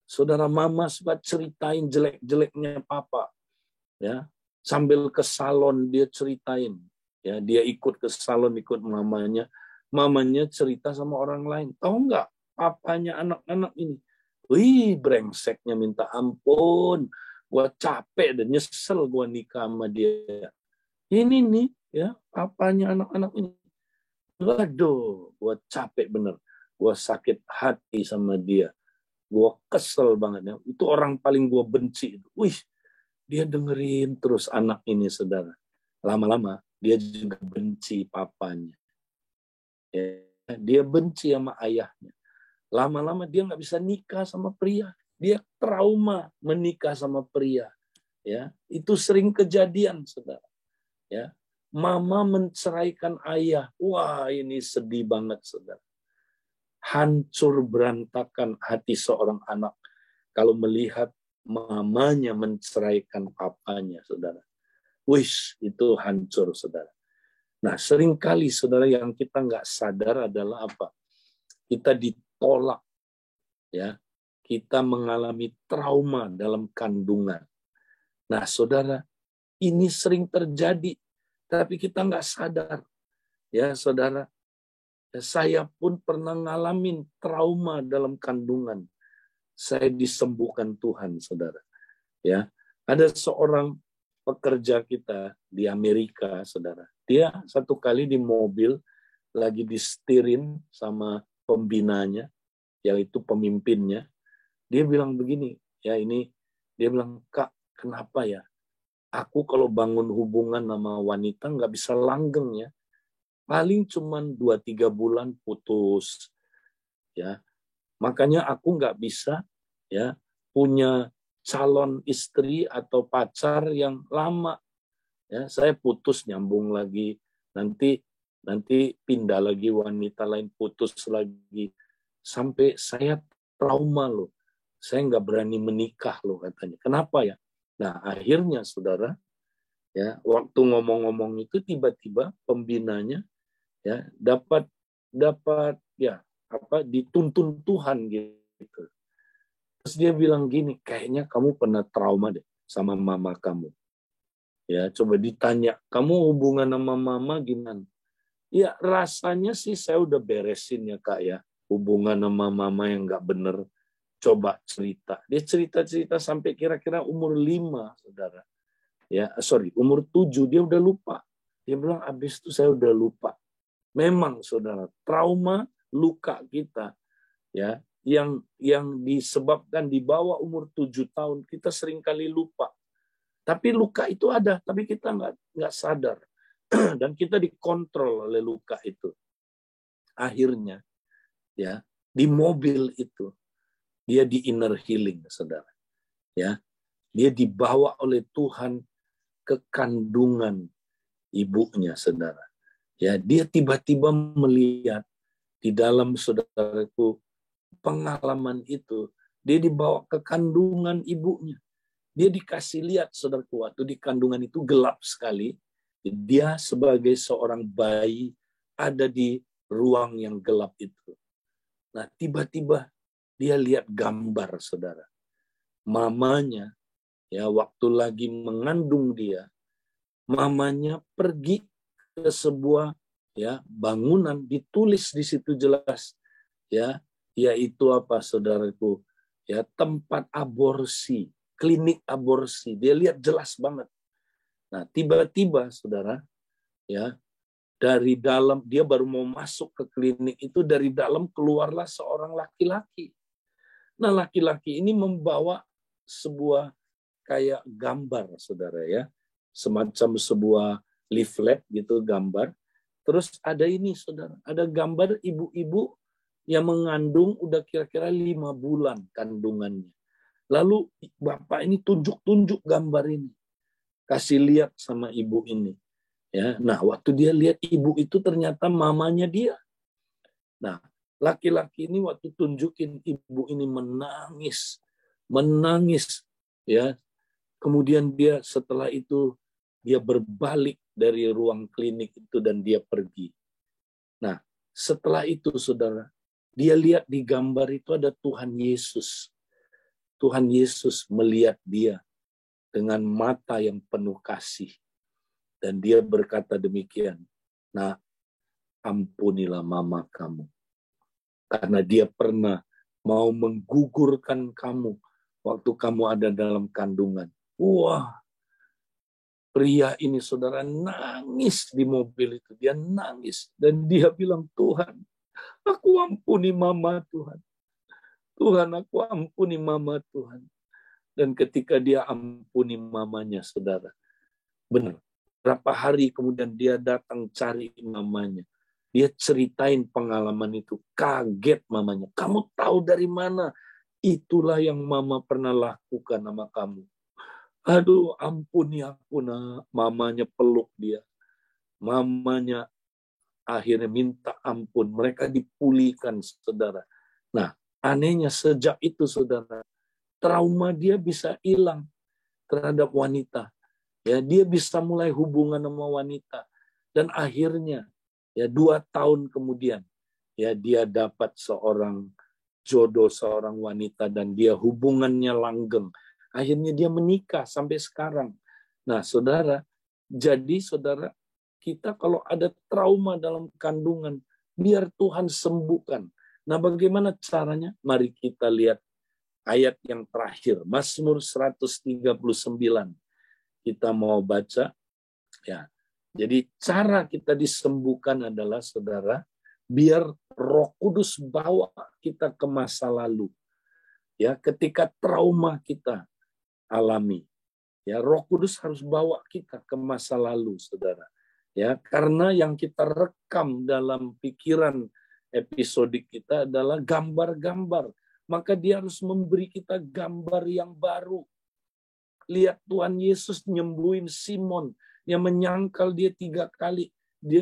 Saudara mama suka ceritain jelek-jeleknya papa, ya. Sambil ke salon dia ceritain, ya dia ikut ke salon ikut mamanya cerita sama orang lain. Tahu nggak papanya anak-anak ini? Wih, brengseknya minta ampun. Gua capek dan nyesel gua nikah sama dia. Ini nih, ya papanya anak-anak ini. Waduh, gua capek bener. Gua sakit hati sama dia. Gua kesel banget ya. Itu orang paling gua benci. Wih, dia dengerin terus anak ini, saudara. Lama-lama dia juga benci papanya. Ya, dia benci sama ayahnya. Lama-lama dia nggak bisa nikah sama pria. Dia trauma menikah sama pria. Ya, itu sering kejadian, saudara. Ya, mama menceraikan ayah. Wah, ini sedih banget, saudara. Hancur berantakan hati seorang anak kalau melihat mamanya menceraikan papanya, saudara. Wish, itu hancur, saudara. Nah, seringkali, saudara, yang kita nggak sadar adalah apa? kita ditolak, ya, kita mengalami trauma dalam kandungan. Nah, saudara, ini sering terjadi, tapi kita nggak sadar. Ya, saudara, saya pun pernah ngalamin trauma dalam kandungan. Saya disembuhkan Tuhan, saudara. Ya, ada seorang pekerja kita di Amerika, saudara. Dia satu kali di mobil lagi disetirin sama pembinanya, yaitu pemimpinnya. Dia bilang begini, ya ini, dia bilang, Kak, kenapa ya? Aku kalau bangun hubungan sama wanita nggak bisa langgeng ya. Paling cuman 2-3 bulan putus. Ya, makanya aku nggak bisa ya punya calon istri atau pacar yang lama. Ya, saya putus nyambung lagi, nanti pindah lagi wanita lain, putus lagi, sampai saya trauma loh. Saya nggak berani menikah loh katanya. Kenapa ya? Nah akhirnya saudara, ya waktu ngomong-ngomong itu tiba-tiba pembinanya ya dapat ya dituntun Tuhan gitu. Terus dia bilang gini, kayaknya kamu pernah trauma deh sama mama kamu. Ya coba ditanya, kamu hubungan sama mama gimana? Ya rasanya sih saya udah beresin ya Kak ya, hubungan sama mama yang nggak bener. Coba cerita. Dia cerita-cerita sampai kira-kira umur 5, saudara. Ya, umur 7 dia udah lupa. Dia bilang, abis itu saya udah lupa. Memang, saudara, trauma, luka kita, ya, yang disebabkan di bawah umur 7 tahun, kita seringkali lupa. Tapi luka itu ada, tapi kita nggak sadar. Dan kita dikontrol oleh luka itu. Akhirnya, ya, di mobil itu, dia di inner healing, saudara. Ya, dia dibawa oleh Tuhan ke kandungan ibunya, saudara. Ya, dia tiba-tiba melihat di dalam saudaraku pengalaman itu, dia dibawa ke kandungan ibunya. Dia dikasih lihat, saudaraku, waktu di kandungan itu gelap sekali. Dia sebagai seorang bayi ada di ruang yang gelap itu. Nah, tiba-tiba dia lihat gambar, saudara. Mamanya, ya waktu lagi mengandung dia, mamanya pergi ke sebuah ya bangunan, ditulis di situ jelas, ya, yaitu apa, saudaraku? Ya, tempat aborsi, klinik aborsi. Dia lihat jelas banget. Nah, tiba-tiba, saudara, ya, dari dalam, dia baru mau masuk ke klinik itu, dari dalam keluarlah seorang laki-laki. Nah, laki-laki ini membawa sebuah kayak gambar, saudara ya. Semacam sebuah leaflet gitu, gambar. Terus ada ini, saudara. Ada gambar ibu-ibu yang mengandung udah kira-kira 5 bulan kandungannya. Lalu bapak ini tunjuk-tunjuk gambar ini. Kasih lihat sama ibu ini. Ya, nah, waktu dia lihat ibu itu ternyata mamanya dia. Nah, laki-laki ini waktu tunjukin ibu ini menangis, ya. Kemudian dia setelah itu dia berbalik dari ruang klinik itu dan dia pergi. Nah, setelah itu, saudara, dia lihat di gambar itu ada Tuhan Yesus. Tuhan Yesus melihat dia dengan mata yang penuh kasih. Dan dia berkata demikian, nah, ampunilah mama kamu. Karena dia pernah mau menggugurkan kamu waktu kamu ada dalam kandungan. Wah, pria ini, saudara, nangis di mobil itu. Dia nangis. Dan dia bilang, Tuhan, aku ampuni mama Tuhan. Tuhan, aku ampuni mama Tuhan. Dan ketika dia ampuni mamanya, saudara, benar. Berapa hari kemudian dia datang cari mamanya. Dia ceritain pengalaman itu. Kaget mamanya. Kamu tahu dari mana? Itulah yang mama pernah lakukan sama kamu. Aduh, ampuni aku, nak. Mamanya peluk dia. Mamanya akhirnya minta ampun. Mereka dipulihkan, saudara. Nah, anehnya sejak itu, saudara, trauma dia bisa hilang terhadap wanita. Ya, dia bisa mulai hubungan sama wanita. Dan akhirnya, ya 2 tahun kemudian, ya dia dapat seorang jodoh, seorang wanita, dan dia hubungannya langgeng. Akhirnya dia menikah sampai sekarang. Nah, saudara, jadi saudara, kita kalau ada trauma dalam kandungan, biar Tuhan sembuhkan. Nah, bagaimana caranya? Mari kita lihat ayat yang terakhir, Mazmur 139. Kita mau baca, ya. Jadi cara kita disembuhkan adalah, saudara, biar Roh Kudus bawa kita ke masa lalu. Ya, ketika trauma kita alami, ya Roh Kudus harus bawa kita ke masa lalu, saudara. Ya, karena yang kita rekam dalam pikiran episodik kita adalah gambar-gambar, maka dia harus memberi kita gambar yang baru. Lihat Tuhan Yesus nyembuhin Simon yang menyangkal dia 3 kali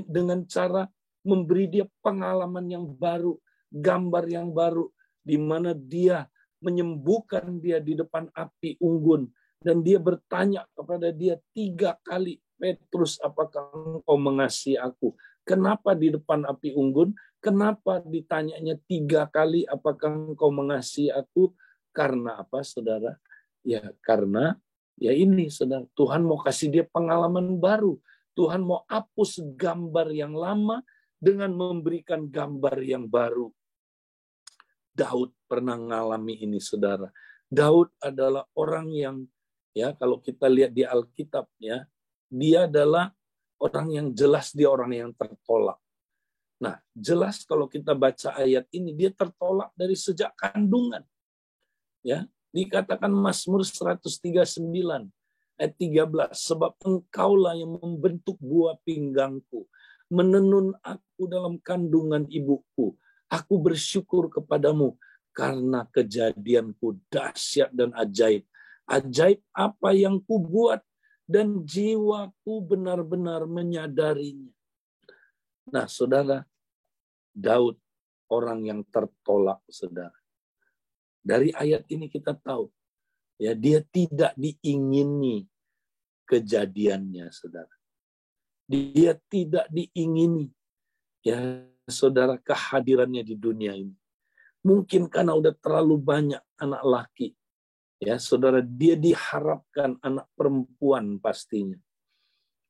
dengan cara memberi dia pengalaman yang baru, gambar yang baru, di mana dia menyembuhkan dia di depan api unggun, dan dia bertanya kepada dia 3 kali, Petrus, apakah engkau mengasihi aku? Kenapa di depan api unggun? Kenapa ditanyanya 3 kali, apakah engkau mengasihi aku? Karena apa, saudara? Ya, karena ya ini, saudara, Tuhan mau kasih dia pengalaman baru. Tuhan mau hapus gambar yang lama dengan memberikan gambar yang baru. Daud pernah mengalami ini, saudara. Daud adalah orang yang, ya kalau kita lihat di Alkitab, ya, dia adalah orang yang jelas dia orang yang tertolak. Nah, jelas kalau kita baca ayat ini, dia tertolak dari sejak kandungan. Ya, dikatakan Mazmur 139 ayat 13, sebab engkaulah yang membentuk buah pinggangku, menenun aku dalam kandungan ibuku. Aku bersyukur kepadamu karena kejadianku dahsyat dan ajaib. Ajaib apa yang kubuat dan jiwaku benar-benar menyadarinya. Nah, saudara, Daud orang yang tertolak, saudara. Dari ayat ini kita tahu, ya, dia tidak diingini kejadiannya, saudara. Dia tidak diingini, ya, saudara, kehadirannya di dunia ini. Mungkin karena udah terlalu banyak anak laki, ya, saudara, dia diharapkan anak perempuan pastinya,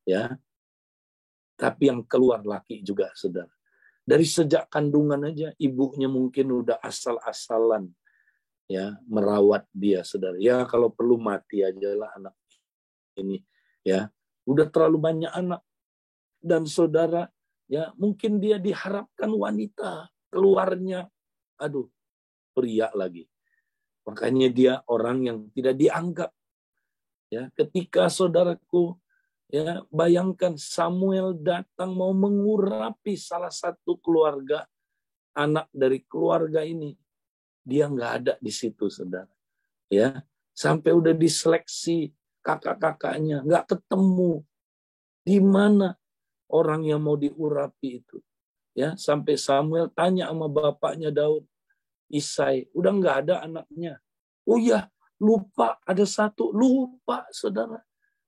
ya. Tapi yang keluar laki juga, saudara. Dari sejak kandungan aja, ibunya mungkin udah asal-asalan, ya, merawat dia, saudara. Ya, kalau perlu mati aja lah anak ini, ya. Udah terlalu banyak anak. Dan saudara, ya, mungkin dia diharapkan wanita, keluarnya, aduh, pria lagi. Makanya dia orang yang tidak dianggap. Ya, ketika saudaraku, ya, bayangkan Samuel datang mau mengurapi salah satu keluarga, anak dari keluarga ini, dia nggak ada di situ, saudara. Ya, sampai udah diseleksi kakak-kakaknya, nggak ketemu. Di mana orang yang mau diurapi itu? Ya, sampai Samuel tanya sama bapaknya Daud, Isai, udah nggak ada anaknya. Oh ya, lupa ada satu, lupa, saudara,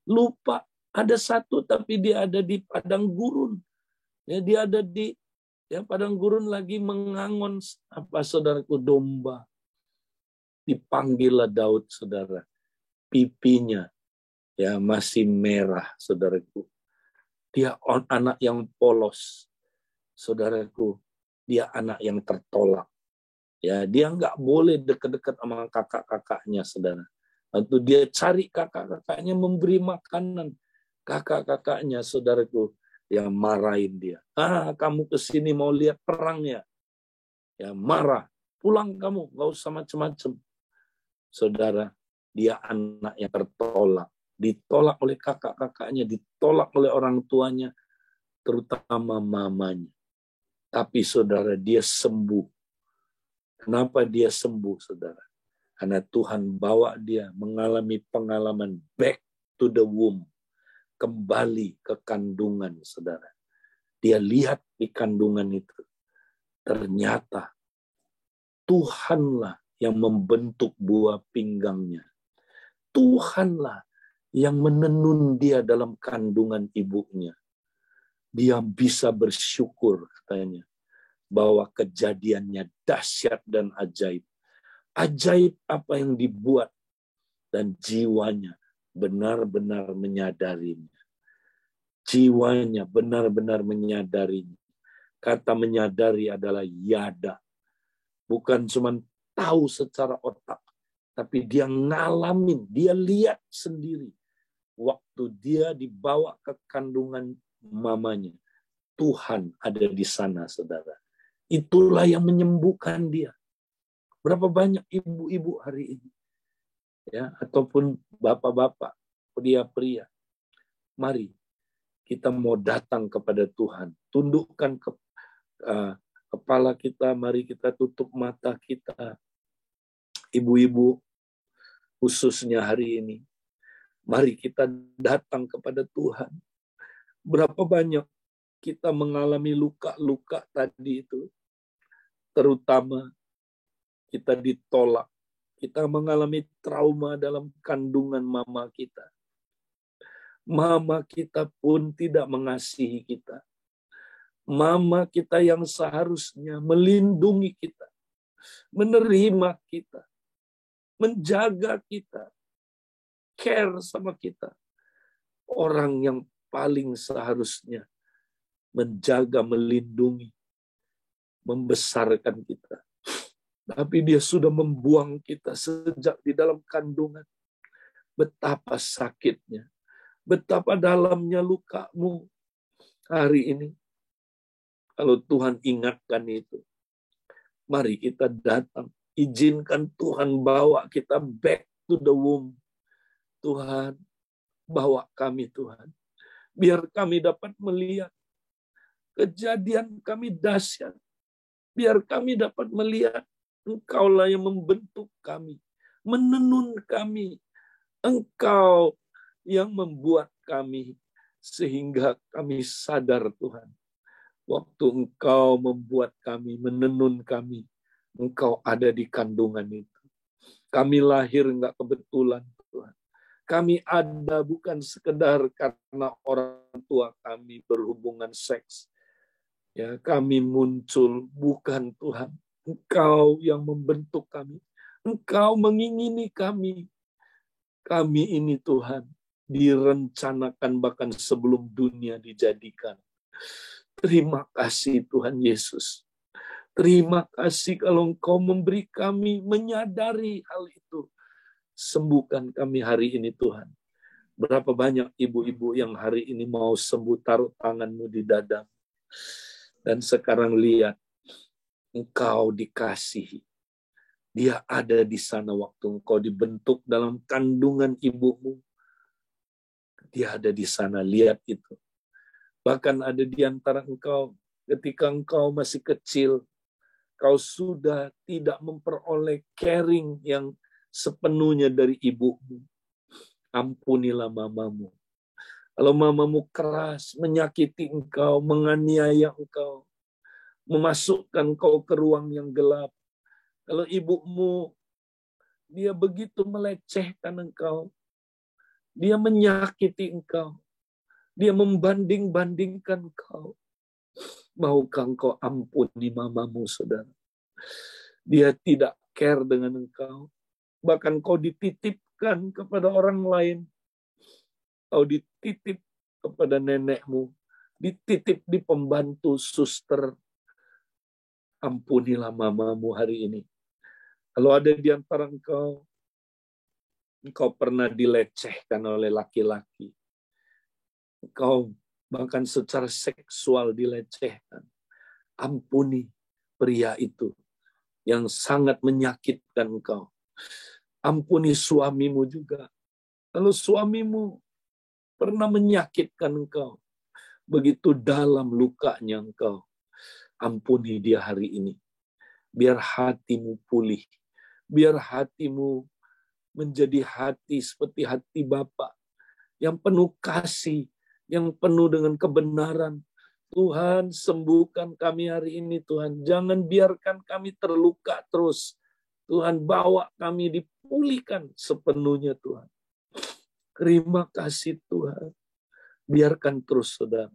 lupa. Ada satu, tapi dia ada di padang gurun. Ya, dia ada di, ya, padang gurun lagi mengangon apa, saudaraku, domba. Dipanggillah Daud, saudara. Pipinya, ya, masih merah, saudaraku. Dia anak yang polos, saudaraku. Dia anak yang tertolak. Ya, dia nggak boleh dekat-dekat sama kakak-kakaknya, saudara. Waktu dia cari kakak-kakaknya memberi makanan, kakak-kakaknya, saudaraku, yang marahin dia. Kamu kesini mau lihat perang ya? Ya, marah. Pulang kamu, nggak usah macam-macam. Saudara, dia anak yang tertolak. Ditolak oleh kakak-kakaknya, ditolak oleh orang tuanya, terutama mamanya. Tapi saudara, dia sembuh. Kenapa dia sembuh, saudara? Karena Tuhan bawa dia mengalami pengalaman back to the womb. Kembali ke kandungan, saudara. Dia lihat di kandungan itu. Ternyata Tuhanlah yang membentuk buah pinggangnya. Tuhanlah yang menenun dia dalam kandungan ibunya. Dia bisa bersyukur, katanya. bahwa kejadiannya dahsyat dan ajaib. Ajaib apa yang dibuat dan jiwanya benar-benar menyadarinya. Jiwanya benar-benar menyadarinya. Kata menyadari adalah yada. Bukan cuma tahu secara otak, tapi dia ngalamin, dia lihat sendiri. Waktu dia dibawa ke kandungan mamanya, Tuhan ada di sana, saudara. Itulah yang menyembuhkan dia. Berapa banyak ibu-ibu hari ini, ya, ataupun bapak-bapak, pria-pria. Mari kita mau datang kepada Tuhan, tundukkan kepala kita, mari kita tutup mata kita. Ibu-ibu khususnya hari ini, mari kita datang kepada Tuhan. Berapa banyak kita mengalami luka-luka tadi itu, terutama kita ditolak, kita mengalami trauma dalam kandungan mama kita. Mama kita pun tidak mengasihi kita. Mama kita yang seharusnya melindungi kita, menerima kita, menjaga kita, care sama kita. Orang yang paling seharusnya menjaga, melindungi, membesarkan kita. Tapi dia sudah membuang kita sejak di dalam kandungan. Betapa sakitnya, betapa dalamnya lukamu hari ini. Kalau Tuhan ingatkan itu, mari kita datang. Izinkan Tuhan bawa kita back to the womb. Tuhan, bawa kami Tuhan. Biar kami dapat melihat kejadian kami dahsyat. Biar kami dapat melihat Engkaulah yang membentuk kami, menenun kami. Engkau yang membuat kami sehingga kami sadar Tuhan. Waktu Engkau membuat kami, menenun kami, Engkau ada di kandungan itu. Kami lahir enggak kebetulan Tuhan. Kami ada bukan sekedar karena orang tua kami berhubungan seks. Ya, kami muncul bukan Tuhan. Engkau yang membentuk kami. Engkau mengingini kami. Kami ini Tuhan direncanakan bahkan sebelum dunia dijadikan. Terima kasih Tuhan Yesus. Terima kasih kalau Engkau memberi kami menyadari hal itu. Sembuhkan kami hari ini Tuhan. Berapa banyak ibu-ibu yang hari ini mau sembuh, taruh tanganmu di dada. Dan sekarang lihat, Engkau dikasihi. Dia ada di sana waktu Engkau dibentuk dalam kandungan ibumu. Dia ada di sana, lihat itu. Bahkan ada di antara engkau, ketika engkau masih kecil, kau sudah tidak memperoleh caring yang sepenuhnya dari ibumu. Ampunilah mamamu. Kalau mamamu keras, menyakiti engkau, menganiaya engkau, memasukkan engkau ke ruang yang gelap. Kalau ibumu, dia begitu melecehkan engkau, dia menyakiti engkau, dia membanding-bandingkan engkau. Maukah engkau ampuni mamamu, saudara? Dia tidak care dengan engkau. Bahkan kau dititipkan kepada orang lain. Kau dititip kepada nenekmu. Dititip di pembantu, suster. Ampunilah mamamu hari ini. Kalau ada di antara engkau pernah dilecehkan oleh laki-laki. Engkau bahkan secara seksual dilecehkan. Ampuni pria itu yang sangat menyakitkan engkau. Ampuni suamimu juga. Kalau suamimu pernah menyakitkan engkau, begitu dalam lukanya engkau, ampuni dia hari ini. Biar hatimu pulih. Biar hatimu menjadi hati seperti hati Bapa yang penuh kasih, yang penuh dengan kebenaran. Tuhan, sembuhkan kami hari ini, Tuhan. Jangan biarkan kami terluka terus. Tuhan, bawa kami dipulihkan sepenuhnya, Tuhan. Terima kasih, Tuhan. Biarkan terus, saudara.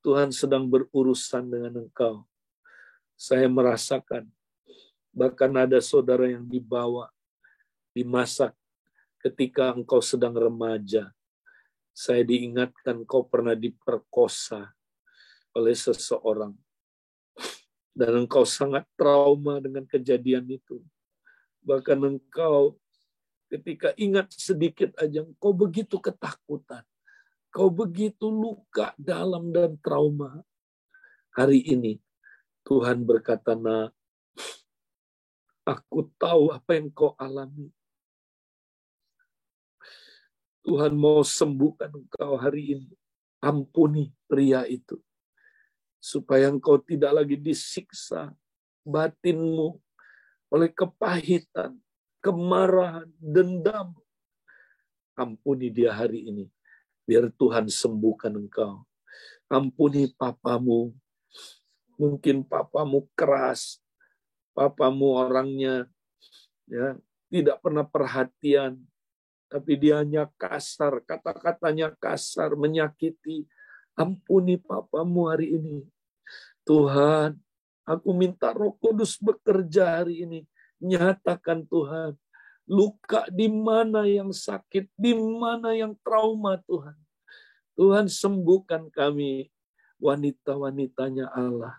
Tuhan sedang berurusan dengan engkau. Saya merasakan bahkan ada saudara yang dibawa di masa ketika engkau sedang remaja. Saya diingatkan kau pernah diperkosa oleh seseorang. Dan engkau sangat trauma dengan kejadian itu. Bahkan engkau ketika ingat sedikit aja, engkau begitu ketakutan. Kau begitu luka dalam dan trauma. Hari ini Tuhan berkata, "Nak, aku tahu apa yang kau alami. Tuhan mau sembuhkan engkau hari ini. Ampuni pria itu. Supaya engkau tidak lagi disiksa batinmu oleh kepahitan, kemarahan, dendam. Ampuni dia hari ini. Biar Tuhan sembuhkan engkau. Ampuni papamu. Mungkin papamu keras. Papamu orangnya ya tidak pernah perhatian. Tapi dia hanya kasar. Kata-katanya kasar, menyakiti. Ampuni papamu hari ini. Tuhan, aku minta Roh Kudus bekerja hari ini. Nyatakan Tuhan, luka di mana yang sakit, di mana yang trauma Tuhan. Tuhan sembuhkan kami, wanita-wanitanya Allah.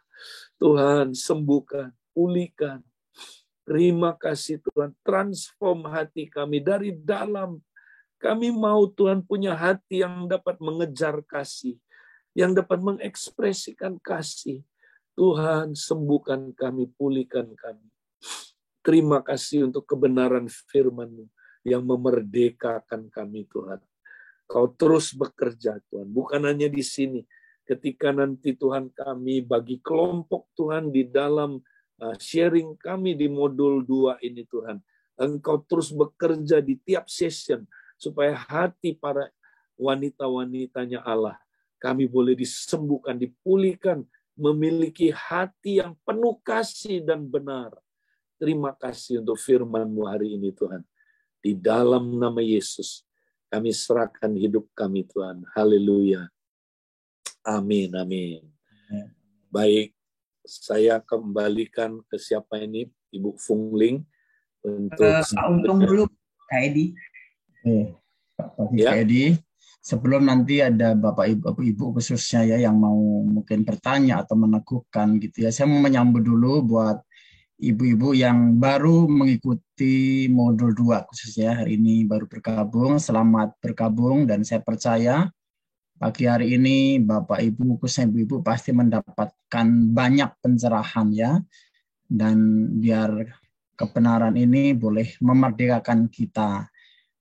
Tuhan sembuhkan, pulihkan. Terima kasih Tuhan, transform hati kami dari dalam. Kami mau Tuhan punya hati yang dapat mengejar kasih, yang dapat mengekspresikan kasih. Tuhan sembuhkan kami, pulihkan kami. Terima kasih untuk kebenaran firman-Mu yang memerdekakan kami Tuhan. Kau terus bekerja Tuhan, bukan hanya di sini. Ketika nanti Tuhan kami bagi kelompok Tuhan di dalam sharing kami di modul 2 ini Tuhan. Engkau terus bekerja di tiap session supaya hati para wanita-wanitanya Allah kami boleh disembuhkan, dipulihkan, memiliki hati yang penuh kasih dan benar. Terima kasih untuk firman-Mu hari ini Tuhan. Di dalam nama Yesus, kami serahkan hidup kami Tuhan. Haleluya. Amin, amin. Baik, saya kembalikan ke siapa ini? Ibu Fungling. Untung dulu, Kak Edi. Kak Edi. Sebelum nanti ada Bapak-Ibu khususnya ya yang mau mungkin bertanya atau meneguhkan gitu ya. Saya mau menyambut dulu buat ibu-ibu yang baru mengikuti modul 2 khususnya hari ini baru bergabung. Selamat bergabung dan saya percaya pagi hari ini Bapak Ibu khususnya ibu-ibu pasti mendapatkan banyak pencerahan ya. Dan biar kebenaran ini boleh memerdekakan kita.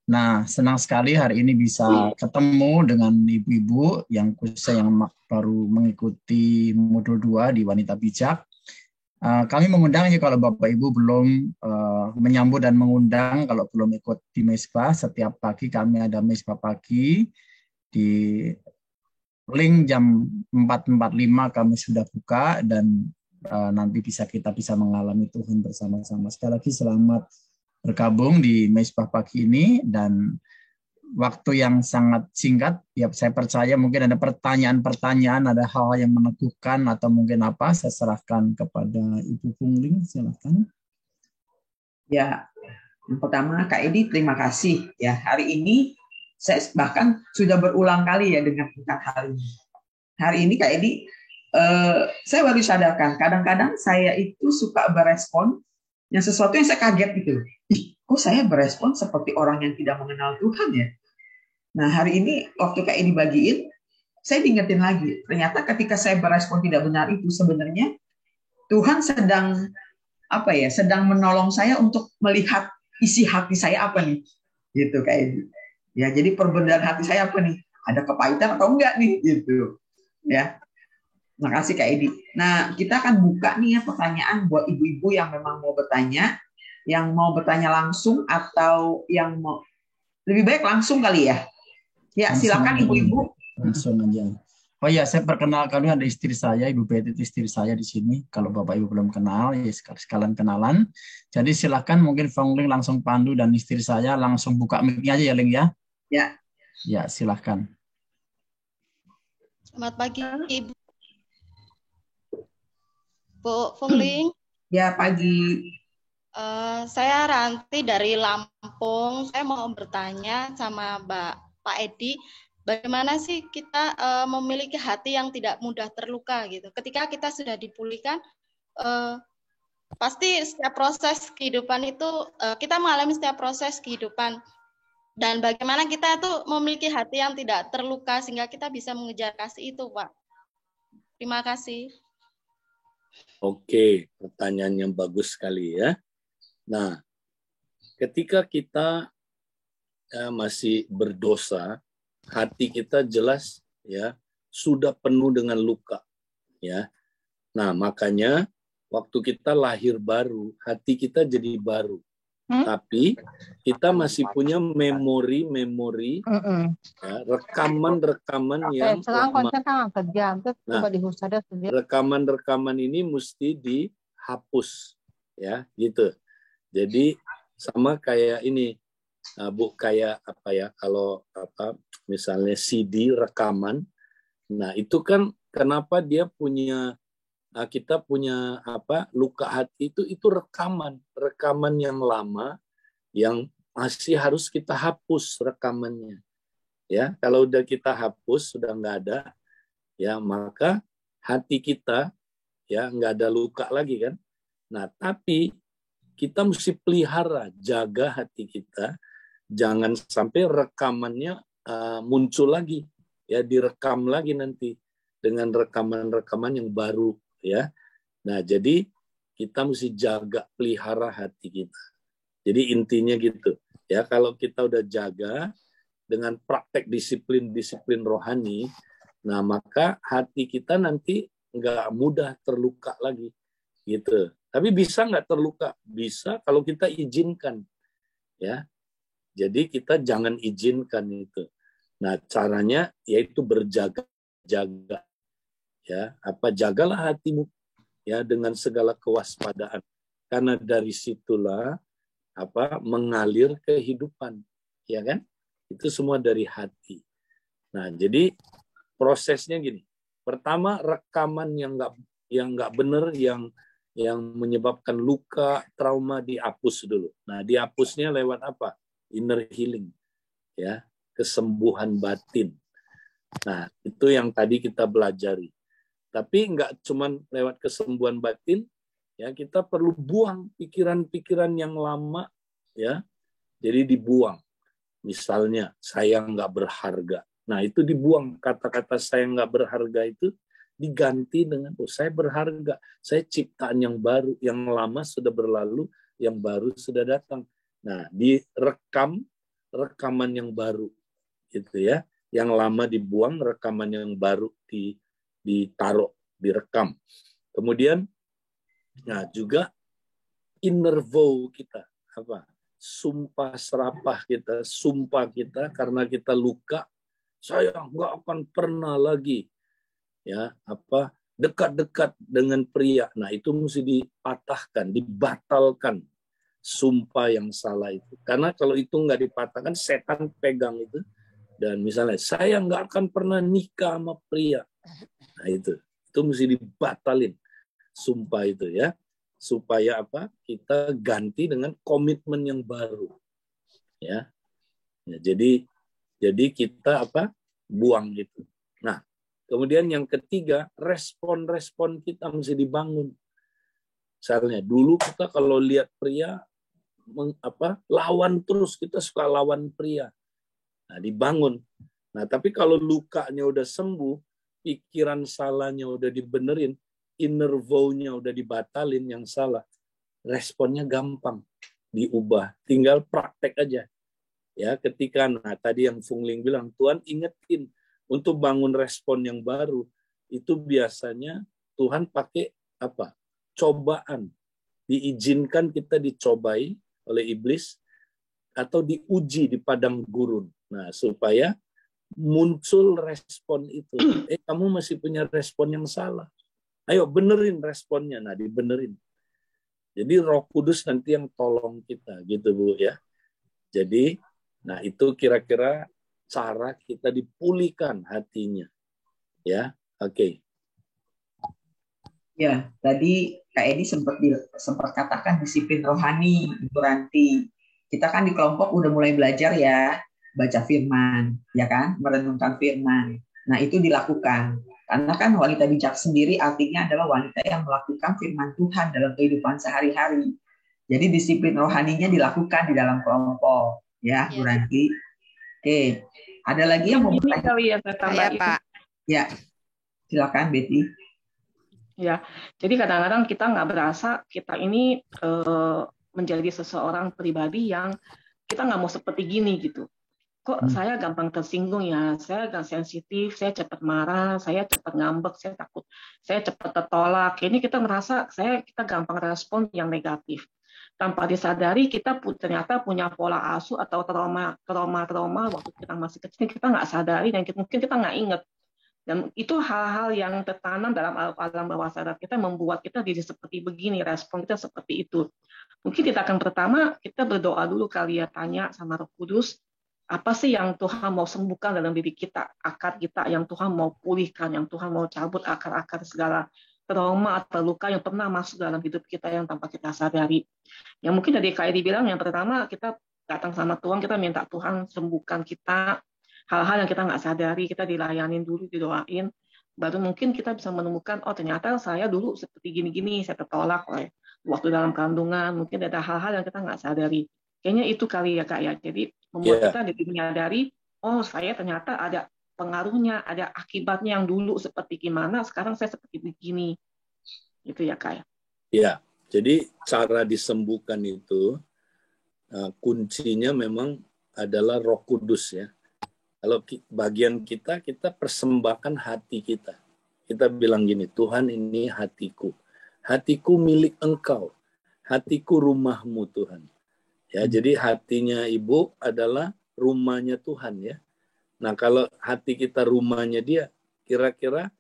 Nah, senang sekali hari ini bisa ketemu dengan ibu-ibu yang khususnya yang baru mengikuti modul 2 di Wanita Bijak. Kami mengundang ya kalau Bapak Ibu belum menyambut dan mengundang, kalau belum ikut di Mesbah, setiap pagi kami ada Mesbah pagi. Di link jam 4.45 kami sudah buka dan nanti kita bisa mengalami Tuhan bersama-sama. Sekali lagi selamat bergabung di Mesbah pagi ini dan waktu yang sangat singkat. Ya, saya percaya mungkin ada pertanyaan-pertanyaan, ada hal yang meneguhkan atau mungkin apa. Saya serahkan kepada Ibu Fungling. Silakan. Ya, yang pertama Kak Edi terima kasih ya. Hari ini saya bahkan sudah berulang kali ya dengan hal ini. Hari ini Kak Edi, saya baru sadarkan kadang-kadang saya itu suka berespon yang sesuatu yang saya kaget gitu. Kok saya berespon seperti orang yang tidak mengenal Tuhan ya? Nah hari ini waktu Kak Edi bagiin, saya diingetin lagi. Ternyata ketika saya berespon tidak benar itu sebenarnya Tuhan sedang sedang menolong saya untuk melihat isi hati saya apa nih, gitu Kak Edi. Ya jadi perbendaharaan hati saya apa nih? Ada kepahitan atau enggak nih, gitu. Ya. Makasih Kak Edi. Nah, kita akan buka nih ya pertanyaan buat ibu-ibu yang memang mau bertanya, yang mau bertanya langsung atau yang mau lebih baik langsung kali ya. Ya, silakan ibu-ibu. Langsung aja. Oh ya, saya perkenalkan ada istri saya, Ibu Betty istri saya di sini. Kalau Bapak Ibu belum kenal, ya sekalian kenalan. Jadi silakan mungkin Fungling langsung pandu dan istri saya langsung buka mic-nya aja ya, Ling ya. Ya. Ya, silakan. Selamat pagi, Ibu. Bu Fungling. Ya, pagi. Saya Ranti dari Lampung. Saya mau bertanya sama Pak Edi, bagaimana sih kita memiliki hati yang tidak mudah terluka gitu? Ketika kita sudah dipulihkan, pasti setiap proses kehidupan itu kita mengalami setiap proses kehidupan. Dan bagaimana kita tuh memiliki hati yang tidak terluka sehingga kita bisa mengejar kasih itu, Pak. Terima kasih. Oke, pertanyaan yang bagus sekali ya. Nah, ketika kita masih berdosa, hati kita jelas ya sudah penuh dengan luka ya. Nah, makanya waktu kita lahir baru, hati kita jadi baru. Tapi kita masih punya memori-memori, ya, rekaman-rekaman yang lama. Nah, rekaman-rekaman ini mesti dihapus, ya, gitu. Jadi sama kayak ini, Bu, kayak apa ya? Kalau apa, misalnya CD rekaman. Nah, itu kan kenapa dia punya kita punya apa luka hati itu rekaman yang lama yang masih harus kita hapus rekamannya ya. Kalau udah kita hapus sudah nggak ada ya, maka hati kita ya nggak ada luka lagi kan. Nah, tapi kita mesti pelihara, jaga hati kita, jangan sampai rekamannya muncul lagi ya, direkam lagi nanti dengan rekaman-rekaman yang baru ya. Nah, jadi kita mesti jaga, pelihara hati kita. Jadi intinya gitu ya. Kalau kita udah jaga dengan praktek disiplin rohani, nah maka hati kita nanti nggak mudah terluka lagi gitu. Tapi bisa nggak terluka? Bisa kalau kita izinkan ya. Jadi kita jangan izinkan itu. Nah, caranya yaitu berjaga-jaga. Ya, jagalah hatimu ya dengan segala kewaspadaan, karena dari situlah mengalir kehidupan, ya kan? Itu semua dari hati. Nah, jadi prosesnya gini. Pertama, rekaman yang nggak benar, yang menyebabkan luka, trauma dihapus dulu. Nah, dihapusnya lewat apa? Inner healing, ya, kesembuhan batin. Nah, itu yang tadi kita belajari. Tapi nggak cuma lewat kesembuhan batin, ya kita perlu buang pikiran-pikiran yang lama, ya. Jadi dibuang. Misalnya saya nggak berharga. Nah itu dibuang, kata-kata saya nggak berharga itu diganti dengan saya berharga. Saya ciptaan yang baru, yang lama sudah berlalu, yang baru sudah datang. Nah direkam rekaman yang baru, gitu ya. Yang lama dibuang, rekaman yang baru ditaruh, direkam. Kemudian nah juga inner vow kita, sumpah serapah kita, sumpah kita karena kita luka, saya nggak akan pernah lagi ya dekat-dekat dengan pria. Nah itu mesti dipatahkan, dibatalkan sumpah yang salah itu. Karena kalau itu nggak dipatahkan, setan pegang itu. Dan misalnya saya nggak akan pernah nikah sama pria. Nah itu mesti dibatalin sumpah itu ya, supaya kita ganti dengan komitmen yang baru ya. Jadi kita buang itu. Nah kemudian yang ketiga, respon kita mesti dibangun. Misalnya dulu kita kalau lihat pria lawan terus, kita suka lawan pria. Nah dibangun. Nah tapi kalau lukanya udah sembuh, pikiran salahnya udah dibenerin, inner vow-nya udah dibatalin yang salah, responnya gampang diubah, tinggal praktek aja. Ya, ketika tadi yang Fungling bilang, Tuhan ingetin untuk bangun respon yang baru, itu biasanya Tuhan pakai cobaan. Diizinkan kita dicobai oleh iblis atau diuji di padang gurun. Nah, supaya muncul respon itu. Kamu masih punya respon yang salah. Ayo benerin responnya. Nah, dibenerin. Jadi Roh Kudus nanti yang tolong kita, gitu Bu ya. Jadi, nah itu kira-kira cara kita dipulihkan hatinya. Ya, oke. Ya, tadi Kak Edi sempat katakan disiplin rohani, Ibu Ranti. Kita kan di kelompok udah mulai belajar ya, baca firman, ya kan, merenungkan firman. Nah, itu dilakukan. Karena kan wanita bijak sendiri artinya adalah wanita yang melakukan firman Tuhan dalam kehidupan sehari-hari. Jadi disiplin rohaninya dilakukan di dalam kelompok, ya, Bu Ranti. Oke, ada lagi yang mau bertanya? Kali ya, saya tambahin. Pak. Ya, silakan Betty. Ya, jadi kadang-kadang kita nggak berasa kita ini menjadi seseorang pribadi yang kita nggak mau seperti gini gitu. Kok saya gampang tersinggung ya, saya agak sensitif, saya cepat marah, saya cepat ngambek, saya takut, saya cepat tertolak. Ini kita merasa kita gampang respon yang negatif. Tanpa disadari kita ternyata punya pola asuh atau trauma waktu kita masih kecil, kita nggak sadari dan mungkin kita nggak ingat. Dan itu hal-hal yang tertanam dalam alam bawah sadar kita membuat kita jadi seperti begini, respon kita seperti itu. Mungkin tindakan pertama kita berdoa dulu kali ya, tanya sama Roh Kudus, apa sih yang Tuhan mau sembuhkan dalam diri kita, akar kita yang Tuhan mau pulihkan, yang Tuhan mau cabut akar-akar segala trauma atau luka yang pernah masuk dalam hidup kita yang tanpa kita sadari. Yang mungkin dari Kak Edi bilang, yang pertama kita datang sama Tuhan, kita minta Tuhan sembuhkan kita, hal-hal yang kita nggak sadari, kita dilayanin dulu, didoain, baru mungkin kita bisa menemukan, oh ternyata saya dulu seperti gini-gini, saya tertolak waktu dalam kandungan, mungkin ada hal-hal yang kita nggak sadari. Kayaknya itu kali ya Kak ya, jadi membuat kita jadi menyadari, oh saya ternyata ada pengaruhnya, ada akibatnya yang dulu seperti gimana, sekarang saya seperti begini. Gitu ya Kak ya. Ya, jadi cara disembuhkan itu kuncinya memang adalah Roh Kudus ya. Kalau bagian kita persembahkan hati kita. Kita bilang gini, Tuhan ini hatiku. Hatiku milik Engkau. Hatiku rumahmu Tuhan. Ya, jadi hatinya Ibu adalah rumahnya Tuhan ya. Nah, kalau hati kita rumahnya Dia, kira-kira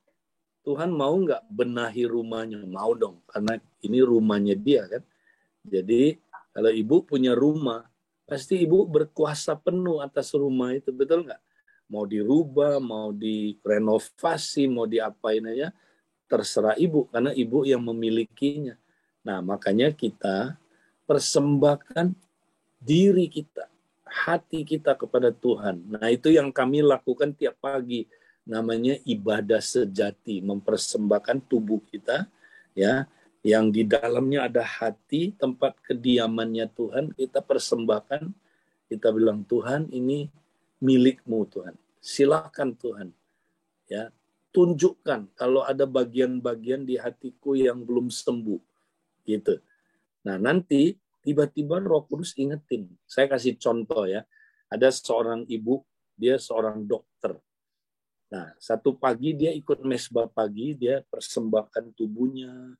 Tuhan mau nggak benahi rumahnya? Mau dong, karena ini rumahnya Dia kan. Jadi kalau Ibu punya rumah, pasti Ibu berkuasa penuh atas rumah itu, betul nggak? Mau dirubah, mau direnovasi, mau diapain aja, terserah Ibu, karena Ibu yang memilikinya. Nah, makanya kita persembahkan diri kita, hati kita kepada Tuhan. Nah, itu yang kami lakukan tiap pagi, namanya ibadah sejati, mempersembahkan tubuh kita, ya, yang di dalamnya ada hati, tempat kediamannya Tuhan, kita persembahkan, kita bilang Tuhan ini milik-Mu Tuhan. Silakan Tuhan, ya, tunjukkan kalau ada bagian-bagian di hatiku yang belum sembuh, gitu. Nah, nanti tiba-tiba Roh Kudus ingetin. Saya kasih contoh ya. Ada seorang ibu, dia seorang dokter. Nah, satu pagi dia ikut mesbah pagi, dia persembahkan tubuhnya.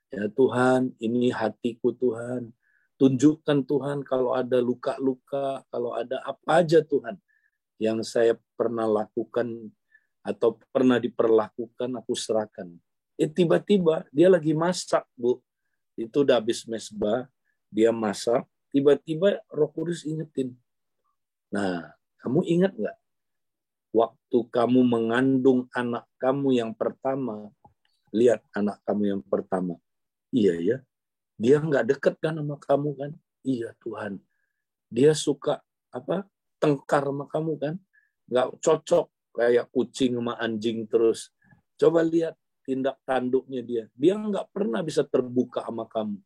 Ya Tuhan, ini hatiku Tuhan. Tunjukkan Tuhan kalau ada luka-luka, kalau ada apa aja Tuhan yang saya pernah lakukan atau pernah diperlakukan, aku serahkan. Tiba-tiba dia lagi masak, Bu. Itu udah habis mesbah, dia masak, tiba-tiba Roh Kudus ingetin. Nah, kamu ingat nggak? Waktu kamu mengandung anak kamu yang pertama, lihat anak kamu yang pertama. Iya ya, dia nggak deket kan sama kamu kan? Iya Tuhan. Dia suka tengkar sama kamu kan? Nggak cocok kayak kucing sama anjing terus. Coba lihat tindak tanduknya dia. Dia nggak pernah bisa terbuka sama kamu.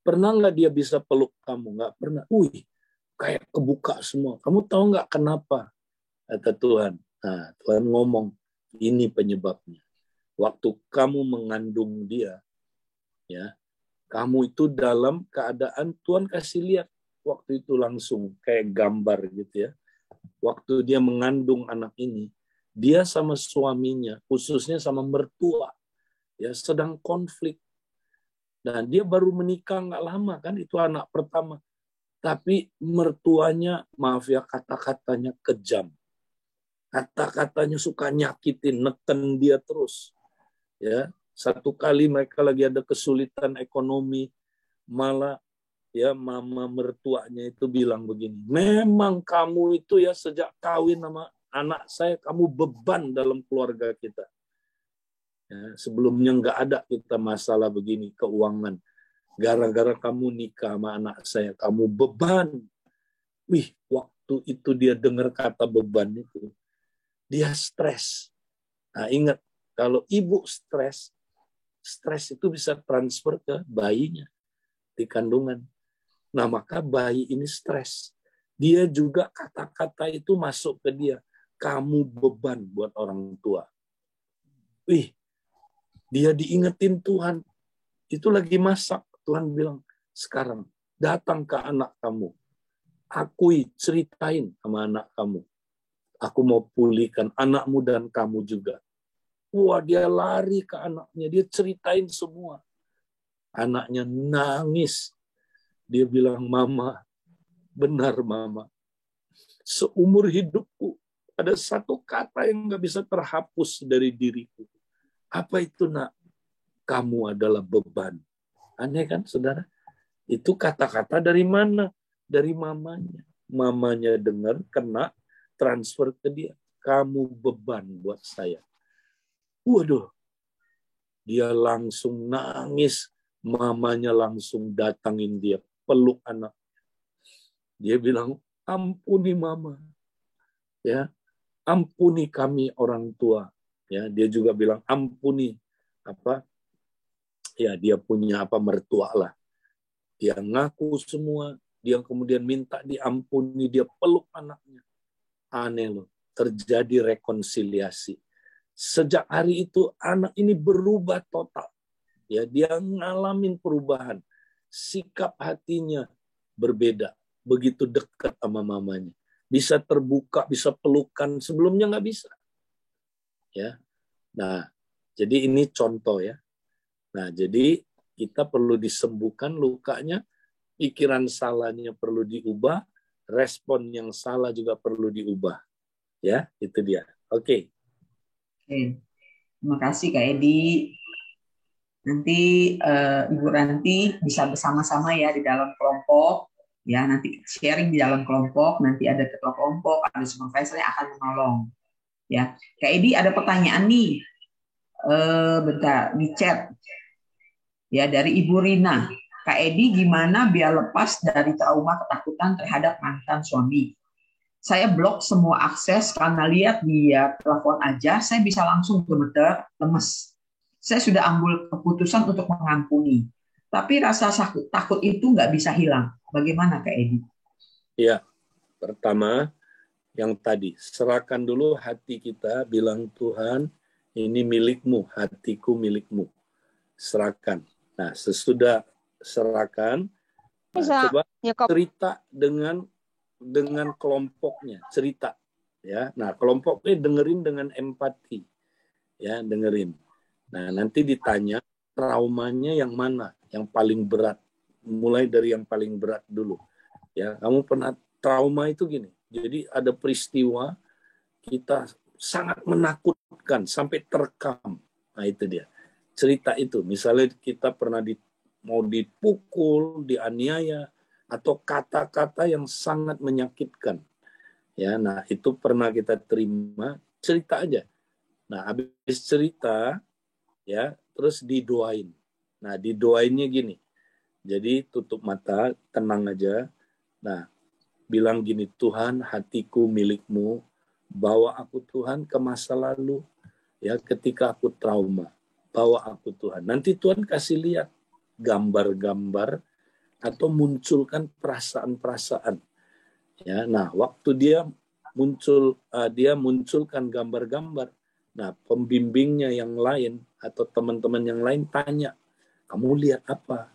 Pernah nggak dia bisa peluk kamu? Nggak pernah. Kayak kebuka semua. Kamu tahu nggak kenapa? Kata Tuhan. Nah, Tuhan ngomong, ini penyebabnya. Waktu kamu mengandung dia, ya, kamu itu dalam keadaan Tuhan kasih lihat waktu itu langsung kayak gambar gitu ya. Waktu dia mengandung anak ini, dia sama suaminya, khususnya sama mertua, ya, sedang konflik. Nah, dia baru menikah nggak lama kan, itu anak pertama. Tapi mertuanya, maaf ya, kata-katanya kejam. Kata-katanya suka nyakitin, neken dia terus. Ya, satu kali mereka lagi ada kesulitan ekonomi, malah ya mama mertuanya itu bilang begini, memang kamu itu ya sejak kawin sama anak saya, kamu beban dalam keluarga kita. Ya, sebelumnya nggak ada kita masalah begini, keuangan. Gara-gara kamu nikah sama anak saya, kamu beban. Wih, waktu itu dia dengar kata beban itu, dia stres. Nah, ingat, kalau ibu stres itu bisa transfer ke bayinya di kandungan. Nah, maka bayi ini stres. Dia juga kata-kata itu masuk ke dia. Kamu beban buat orang tua. Wih, dia diingetin Tuhan. Itu lagi masak. Tuhan bilang, sekarang datang ke anak kamu. Akui, ceritain sama anak kamu. Aku mau pulihkan anakmu dan kamu juga. Wah, dia lari ke anaknya. Dia ceritain semua. Anaknya nangis. Dia bilang, Mama, benar Mama. Seumur hidupku, ada satu kata yang gak bisa terhapus dari diriku. Apa itu, Nak? Kamu adalah beban. Aneh kan, saudara? Itu kata-kata dari mana? Dari mamanya. Mamanya dengar, kena, transfer ke dia. Kamu beban buat saya. Waduh. Dia langsung nangis. Mamanya langsung datangin dia. Peluk anak. Dia bilang, ampuni Mama. Ya, ampuni kami orang tua. Ya, dia juga bilang ampuni apa? Ya, dia punya mertua lah. Dia ngaku semua, dia kemudian minta diampuni, dia peluk anaknya. Aneh loh, terjadi rekonsiliasi. Sejak hari itu anak ini berubah total. Ya, dia ngalamin perubahan. Sikap hatinya berbeda, begitu dekat sama mamanya. Bisa terbuka, bisa pelukan, sebelumnya nggak bisa. Ya. Nah, jadi ini contoh ya. Nah, jadi kita perlu disembuhkan lukanya, pikiran salahnya perlu diubah, respon yang salah juga perlu diubah. Ya, itu dia. Oke. Terima kasih Kak Edi. Nanti Ibu Ranti bisa bersama-sama ya di dalam kelompok. Ya, nanti sharing di dalam kelompok, nanti ada ketua kelompok, ada supervisor yang akan menolong. Ya, Kak Edi ada pertanyaan nih. Bentar di chat. Ya, dari Ibu Rina. Kak Edi gimana biar lepas dari trauma ketakutan terhadap mantan suami? Saya blok semua akses karena lihat dia telepon aja, saya bisa langsung gemeter, lemes. Saya sudah ambil keputusan untuk mengampuni. Tapi rasa takut itu nggak bisa hilang. Bagaimana Kak Edi? Ya, pertama yang tadi, serahkan dulu hati kita, bilang Tuhan, ini milikmu, hatiku milikmu. Serahkan. Nah, sesudah serahkan, coba cerita dengan kelompoknya, cerita. Ya, nah kelompoknya dengerin dengan empati, ya dengerin. Nah, nanti ditanya traumanya yang mana, yang paling berat. Mulai dari yang paling berat dulu. Ya, kamu pernah trauma itu gini. Jadi ada peristiwa kita sangat menakutkan sampai terekam. Nah, itu dia. Cerita itu, misalnya kita pernah mau dipukul, dianiaya, atau kata-kata yang sangat menyakitkan. Ya, nah itu pernah kita terima, cerita aja. Nah, habis cerita, ya, terus didoain. Nah, didoainnya gini. Jadi tutup mata, tenang aja. Nah, bilang gini, Tuhan, hatiku milikmu, bawa aku Tuhan ke masa lalu, ya, ketika aku trauma, bawa aku Tuhan. Nanti Tuhan kasih lihat gambar-gambar atau munculkan perasaan-perasaan. Ya, nah, waktu dia munculkan gambar-gambar. Nah, pembimbingnya yang lain atau teman-teman yang lain tanya, kamu lihat apa?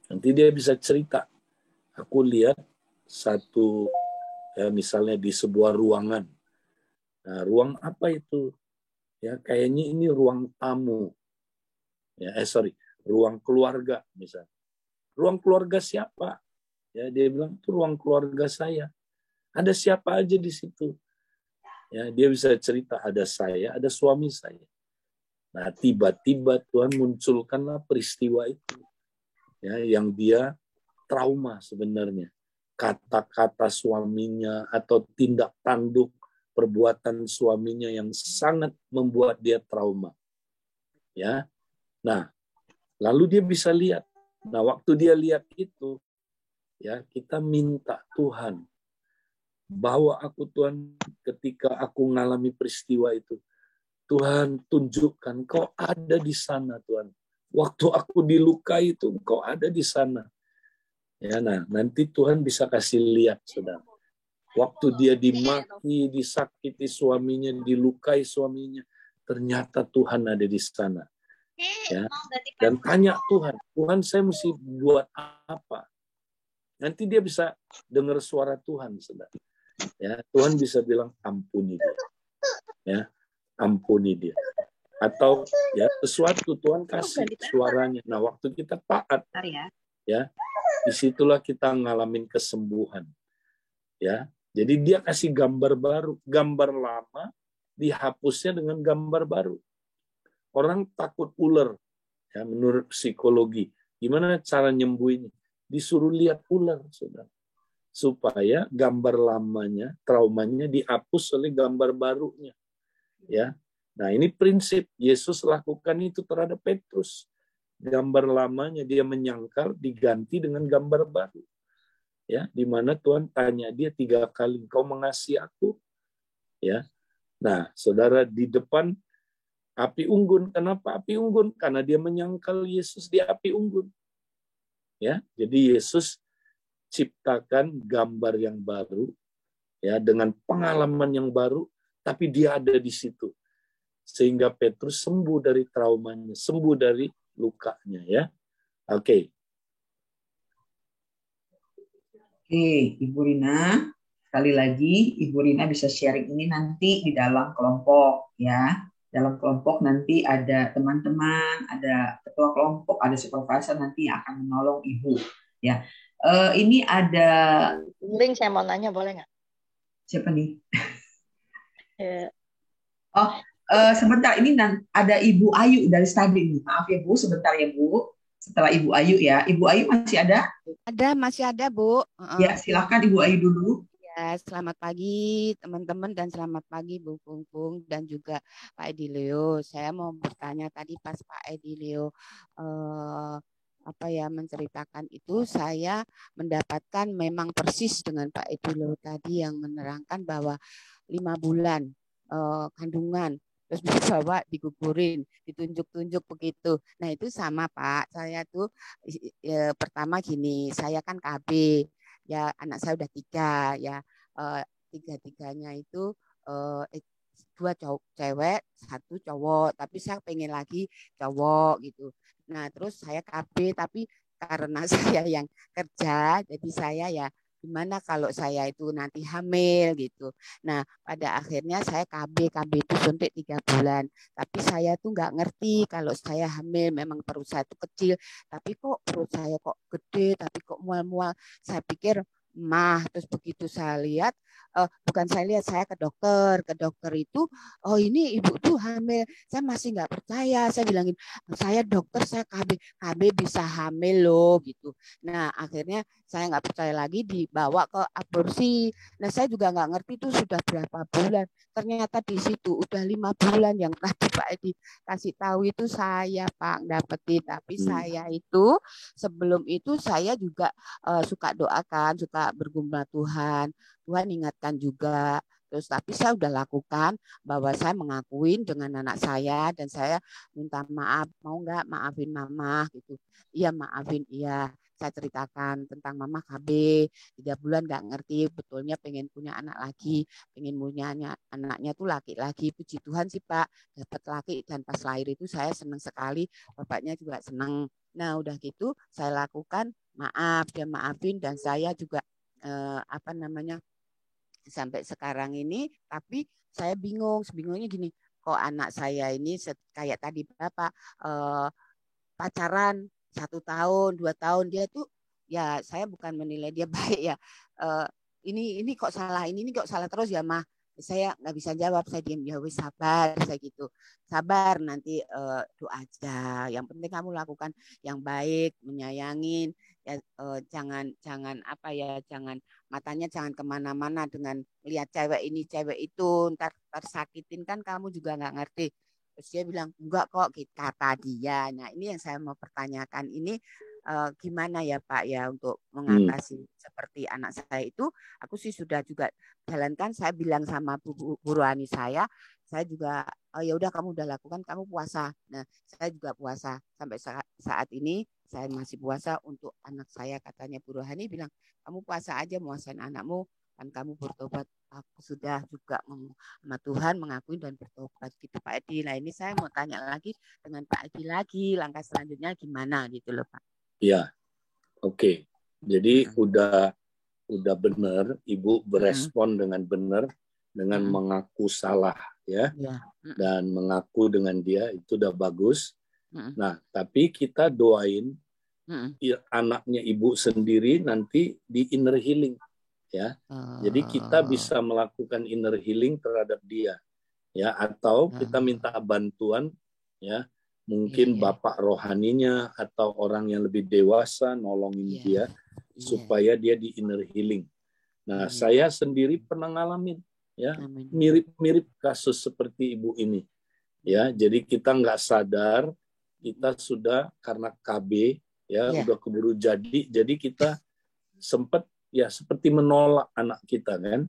Nanti dia bisa cerita. Aku lihat satu, ya, misalnya di sebuah ruangan. Nah, ruang apa itu? Ya, kayaknya ini ruang tamu. Ya, ruang keluarga misalnya. Ruang keluarga siapa? Ya, dia bilang itu ruang keluarga saya. Ada siapa aja di situ? Ya, dia bisa cerita, ada saya, ada suami saya. Nah, tiba-tiba Tuhan munculkanlah peristiwa itu. Ya, yang dia trauma sebenarnya. Kata-kata suaminya atau tindak tanduk perbuatan suaminya yang sangat membuat dia trauma. Ya. Nah, lalu dia bisa lihat. Nah, waktu dia lihat itu, ya, kita minta Tuhan, bawa aku Tuhan ketika aku mengalami peristiwa itu. Tuhan, tunjukkan Kau ada di sana, Tuhan. Waktu aku dilukai itu, Kau ada di sana. Ya, nah, nanti Tuhan bisa kasih lihat, saudara. Waktu dia dimaki, disakiti suaminya, dilukai suaminya, ternyata Tuhan ada di sana. Ya. Dan tanya Tuhan, Tuhan saya mesti buat apa? Nanti dia bisa dengar suara Tuhan, saudara. Ya, Tuhan bisa bilang ampuni dia. Ya, ampuni dia. Atau ya sesuatu Tuhan kasih suaranya. Nah, waktu kita taat, ya, disitulah kita ngalamin kesembuhan. Ya, jadi dia kasih gambar baru, gambar lama dihapusnya dengan gambar baru. Orang takut ular, ya, menurut psikologi. Gimana cara nyembuhinnya? Disuruh lihat ular, saudara, supaya gambar lamanya, traumanya dihapus oleh gambar barunya. Ya, nah ini prinsip Yesus lakukan itu terhadap Petrus. Gambar lamanya dia menyangkal diganti dengan gambar baru. Ya, di mana Tuhan tanya dia 3 kali, "Kau mengasihi aku?" Ya. Nah, saudara, di depan api unggun. Kenapa api unggun? Karena dia menyangkal Yesus di api unggun. Ya, jadi Yesus ciptakan gambar yang baru, ya, dengan pengalaman yang baru, tapi dia ada di situ. Sehingga Petrus sembuh dari traumanya, sembuh dari lukanya, ya. Oke. Oke, Ibu Rina, sekali lagi Ibu Rina bisa sharing ini nanti di dalam kelompok, ya. Dalam kelompok nanti ada teman-teman, ada ketua kelompok, ada supervisor nanti yang akan menolong Ibu, ya. Ini ada Link, saya mau nanya, boleh nggak? siapa nih? Oh, sebentar, ini ada Ibu Ayu dari Stabil nih. Maaf ya Bu, sebentar ya Bu. Setelah Ibu Ayu ya. Ibu Ayu masih ada? Masih ada Bu. Ya, silakan Ibu Ayu dulu. Ya, selamat pagi teman-teman dan selamat pagi Bu Pungpung dan juga Pak Edilio. Saya mau bertanya tadi pas Pak Edilio menceritakan itu, saya mendapatkan memang persis dengan Pak Edilio tadi yang menerangkan bahwa 5 bulan kandungan terus dibawa digugurin, ditunjuk-tunjuk begitu. Nah itu sama Pak, saya tuh pertama gini, saya kan KB, ya anak saya udah 3 ya, 3-tiganya itu 2 cewek, 1 cowok, tapi saya pengen lagi cowok gitu. Nah terus saya KB, tapi karena saya yang kerja, jadi saya ya gimana kalau saya itu nanti hamil gitu. Nah pada akhirnya saya KB itu suntik 3 bulan. Tapi saya tuh nggak ngerti kalau saya hamil, memang perut saya itu kecil. Tapi kok perut saya kok gede, tapi kok mual-mual. Saya pikir terus begitu saya lihat, bukan saya lihat, saya ke dokter itu, oh ini ibu tuh hamil. Saya masih nggak percaya, saya bilangin, saya dokter, saya KB bisa hamil loh gitu. Nah akhirnya saya nggak percaya lagi, dibawa ke aborsi. Nah saya juga nggak ngerti itu sudah berapa bulan. Ternyata di situ udah 5 bulan yang tadi Pak Edi kasih tahu itu saya Pak dapetin. Tapi saya itu sebelum itu saya juga suka doakan, suka bergumul Tuhan. Tuhan ingatkan juga. Terus tapi saya udah lakukan, bahwa saya mengakuin dengan anak saya dan saya minta maaf, mau nggak maafin mama gitu. Iya maafin, iya. Saya ceritakan tentang mama KB 3 bulan nggak ngerti, betulnya pengen punya anak lagi, pengen punya anaknya tuh laki-laki. Puji Tuhan sih Pak, dapat laki, dan pas lahir itu saya senang sekali, bapaknya juga senang. Nah udah gitu saya lakukan, maaf, dia maafin, dan saya juga sampai sekarang ini. Tapi saya bingungnya gini, kok anak saya ini kayak tadi Bapak pacaran 1 tahun 2 tahun, dia tuh ya, saya bukan menilai dia baik ya, ini kok salah, ini kok salah terus ya Mah. Saya nggak bisa jawab, saya diam, ya wis sabar, saya gitu, sabar, nanti doa aja, yang penting kamu lakukan yang baik, menyayangin ya, jangan matanya jangan kemana-mana dengan lihat cewek ini cewek itu, ntar tersakitin kan kamu juga nggak ngerti. Terus dia bilang, enggak kok, kata dia. Nah, ini yang saya mau pertanyakan. Ini gimana ya Pak ya untuk mengatasi seperti anak saya itu. Aku sih sudah juga jalankan. Saya bilang sama Bu Rohani saya juga, oh, ya udah kamu udah lakukan, kamu puasa. Nah, saya juga puasa. Sampai saat ini saya masih puasa untuk anak saya. Katanya Bu Rohani bilang, kamu puasa aja, muasain anakmu. Kan kamu bertobat. Aku sudah juga sama Tuhan mengakui dan bertobat gitu Pak Edi. Nah ini saya mau tanya lagi dengan Pak Edi lagi, langkah selanjutnya gimana gitu loh Pak. Ya, oke. Jadi udah benar Ibu berespon dengan benar, dengan mengaku salah ya. Dan mengaku dengan dia itu udah bagus. Nah, tapi kita doain anaknya Ibu sendiri nanti di inner healing. Ya, jadi kita bisa melakukan inner healing terhadap dia, ya, atau kita minta bantuan, ya, mungkin bapak rohaninya atau orang yang lebih dewasa nolongin dia supaya dia di inner healing. Nah, saya sendiri pernah ngalamin, ya, mirip-mirip kasus seperti Ibu ini, ya. Jadi kita nggak sadar kita sudah karena KB, ya, udah keburu jadi kita sempat ya seperti menolak anak kita kan.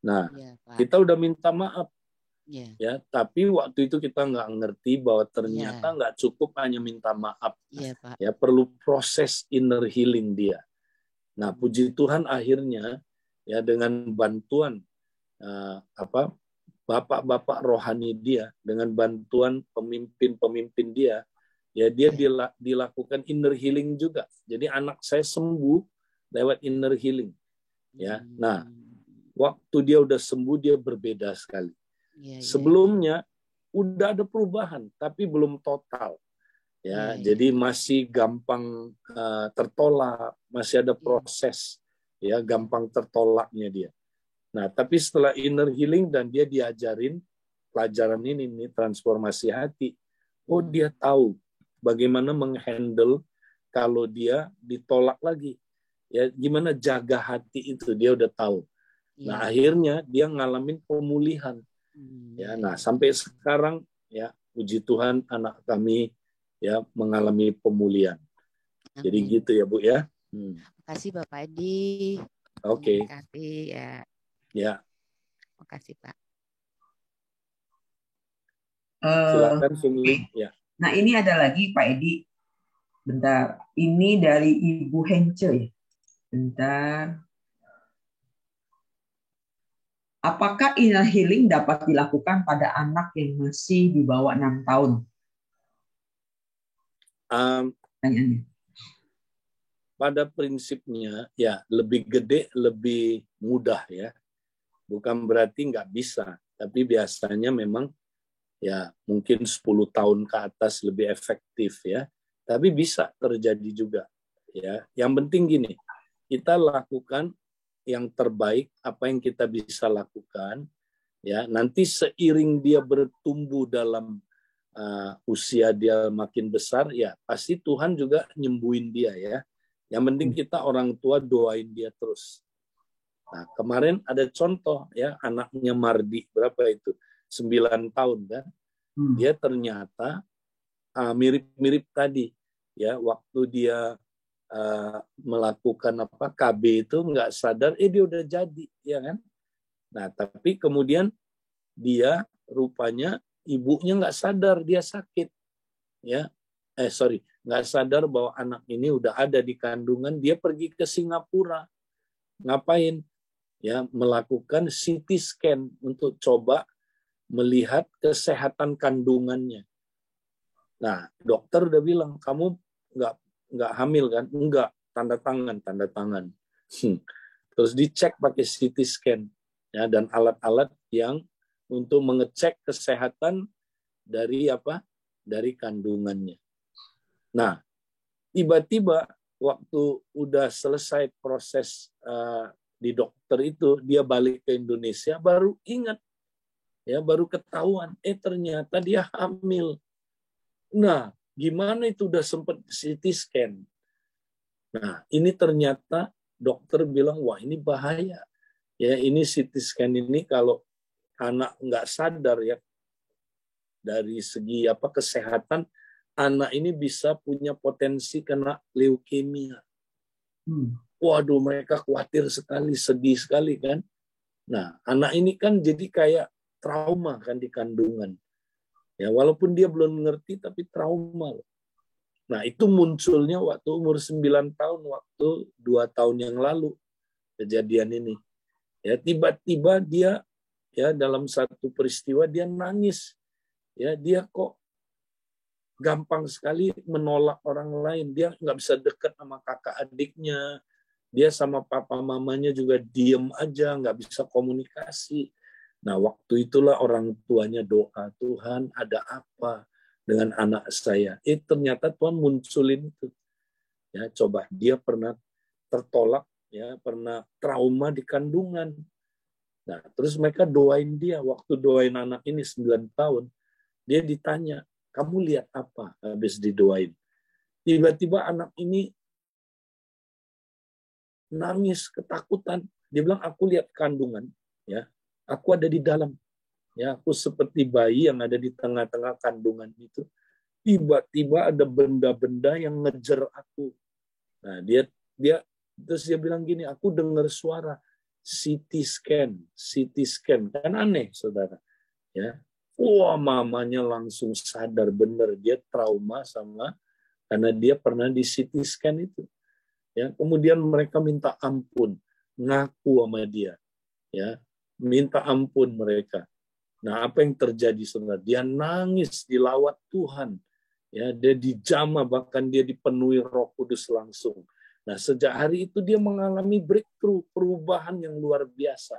Nah, kita udah minta maaf. Ya, tapi waktu itu kita nggak ngerti bahwa ternyata nggak cukup hanya minta maaf. Ya, perlu proses inner healing dia. Nah, puji Tuhan akhirnya ya dengan bantuan bapak-bapak rohani dia, dengan bantuan pemimpin-pemimpin dia, ya dia dilakukan inner healing juga. Jadi anak saya sembuh lewat inner healing, ya. Nah, waktu dia udah sembuh dia berbeda sekali. Sebelumnya udah ada perubahan, tapi belum total, ya. Jadi masih gampang tertolak, masih ada proses, ya, gampang tertolaknya dia. Nah, tapi setelah inner healing dan dia diajarin pelajaran ini transformasi hati, oh dia tahu bagaimana menghandle kalau dia ditolak lagi. Ya, gimana jaga hati itu dia udah tahu. Nah, akhirnya dia ngalamin pemulihan. Ya, nah sampai sekarang ya puji Tuhan anak kami ya mengalami pemulihan. Jadi gitu ya Bu ya. Terima kasih Bapak Edi. Oke. Terima kasih ya. Ya. Terima kasih Pak. Silakan Sungli. Ya. Nah ini ada lagi Pak Edi. Bentar. Ini dari Ibu Hence ya. Bentar. Apakah inner healing dapat dilakukan pada anak yang masih di bawah 6 tahun? Pada prinsipnya ya lebih gede lebih mudah ya. Bukan berarti nggak bisa, tapi biasanya memang ya mungkin 10 tahun ke atas lebih efektif ya. Tapi bisa terjadi juga ya. Yang penting gini, kita lakukan yang terbaik apa yang kita bisa lakukan ya. Nanti seiring dia bertumbuh dalam usia dia makin besar ya pasti Tuhan juga nyembuhin dia ya. Yang penting kita orang tua doain dia terus. Nah, kemarin ada contoh ya anaknya Mardi berapa itu 9 tahun kan. Dia ternyata mirip-mirip tadi ya waktu dia melakukan KB itu nggak sadar dia udah jadi ya kan. Nah tapi kemudian dia rupanya ibunya nggak sadar dia sakit ya nggak sadar bahwa anak ini udah ada di kandungan. Dia pergi ke Singapura ngapain ya melakukan CT scan untuk coba melihat kesehatan kandungannya. Nah dokter udah bilang kamu nggak hamil kan? Enggak, tanda tangan. Terus dicek pakai CT scan ya dan alat-alat yang untuk mengecek kesehatan dari kandungannya. Nah, tiba-tiba waktu udah selesai proses di dokter itu dia balik ke Indonesia baru ingat ya baru ketahuan ternyata dia hamil. Nah, gimana itu udah sempat CT scan. Nah, ini ternyata dokter bilang, wah ini bahaya. Ya, ini CT scan ini kalau anak nggak sadar ya, dari segi kesehatan, anak ini bisa punya potensi kena leukemia. Waduh, mereka khawatir sekali, sedih sekali kan. Nah, anak ini kan jadi kayak trauma kan di kandungan. Ya, walaupun dia belum mengerti tapi trauma. Nah, itu munculnya waktu umur 9 tahun, waktu 2 tahun yang lalu kejadian ini. Ya, tiba-tiba dia dalam satu peristiwa dia nangis. Ya, dia kok gampang sekali menolak orang lain. Dia nggak bisa dekat sama kakak adiknya. Dia sama papa mamanya juga diem aja, nggak bisa komunikasi. Nah, waktu itulah orang tuanya doa, Tuhan ada apa dengan anak saya? Ternyata Tuhan munculin itu. Ya, coba dia pernah tertolak, ya, pernah trauma di kandungan. Nah, terus mereka doain dia. Waktu doain anak ini 9 tahun, dia ditanya, kamu lihat apa habis didoain? Tiba-tiba anak ini nangis ketakutan. Dia bilang, aku lihat kandungan, ya. Aku ada di dalam. Ya, aku seperti bayi yang ada di tengah-tengah kandungan itu. Tiba-tiba ada benda-benda yang ngejar aku. Nah, dia terus dia bilang gini, aku dengar suara CT scan. Kan aneh, Saudara. Ya. Wah, mamanya langsung sadar benar dia trauma karena dia pernah di CT scan itu. Ya, kemudian mereka minta ampun, ngaku sama dia. Ya, minta ampun mereka. Nah, apa yang terjadi, Saudara? Dia nangis dilawat Tuhan. Ya, dia dijamah, bahkan dia dipenuhi Roh Kudus langsung. Nah, sejak hari itu dia mengalami breakthrough, perubahan yang luar biasa.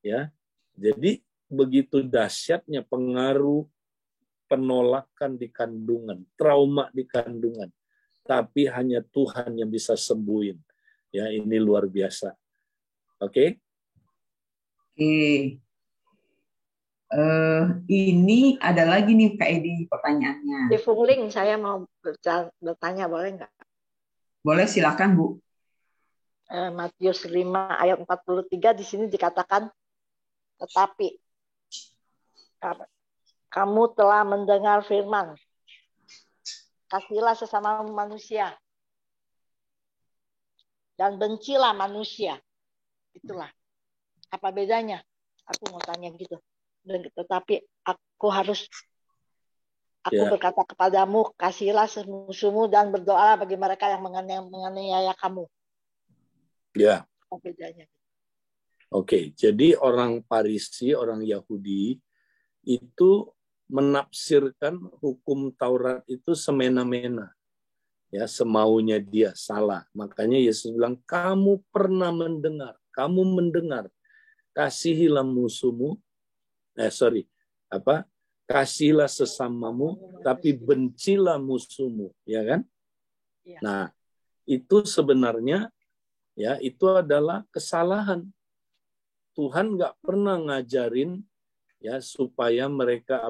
Ya. Jadi begitu dahsyatnya pengaruh penolakan di kandungan, trauma di kandungan. Tapi hanya Tuhan yang bisa sembuhin. Ya, ini luar biasa. Oke? Oke. Ini ada lagi nih Kak Edi pertanyaannya. Di Fungling saya mau bertanya, boleh nggak? Boleh, silakan Bu. Matius 5 ayat 43 di sini dikatakan, tetapi kamu telah mendengar firman, kasihilah sesama manusia dan bencilah manusia. Itulah. Apa bedanya? Aku mau tanya gitu. Tetapi aku berkata kepadamu, kasihilah musuhmu dan berdoalah bagi mereka yang menganiaya kamu. Ya. Apa bedanya? Oke, jadi orang Farisi, orang Yahudi itu menafsirkan hukum Taurat itu semena-mena. Ya, semaunya dia, salah. Makanya Yesus bilang, kamu mendengar, kasihilah musuhmu, kasihilah sesamamu, tapi bencilah musuhmu, ya kan? Ya. Nah, itu sebenarnya, ya, itu adalah kesalahan. Tuhan nggak pernah ngajarin, ya, supaya mereka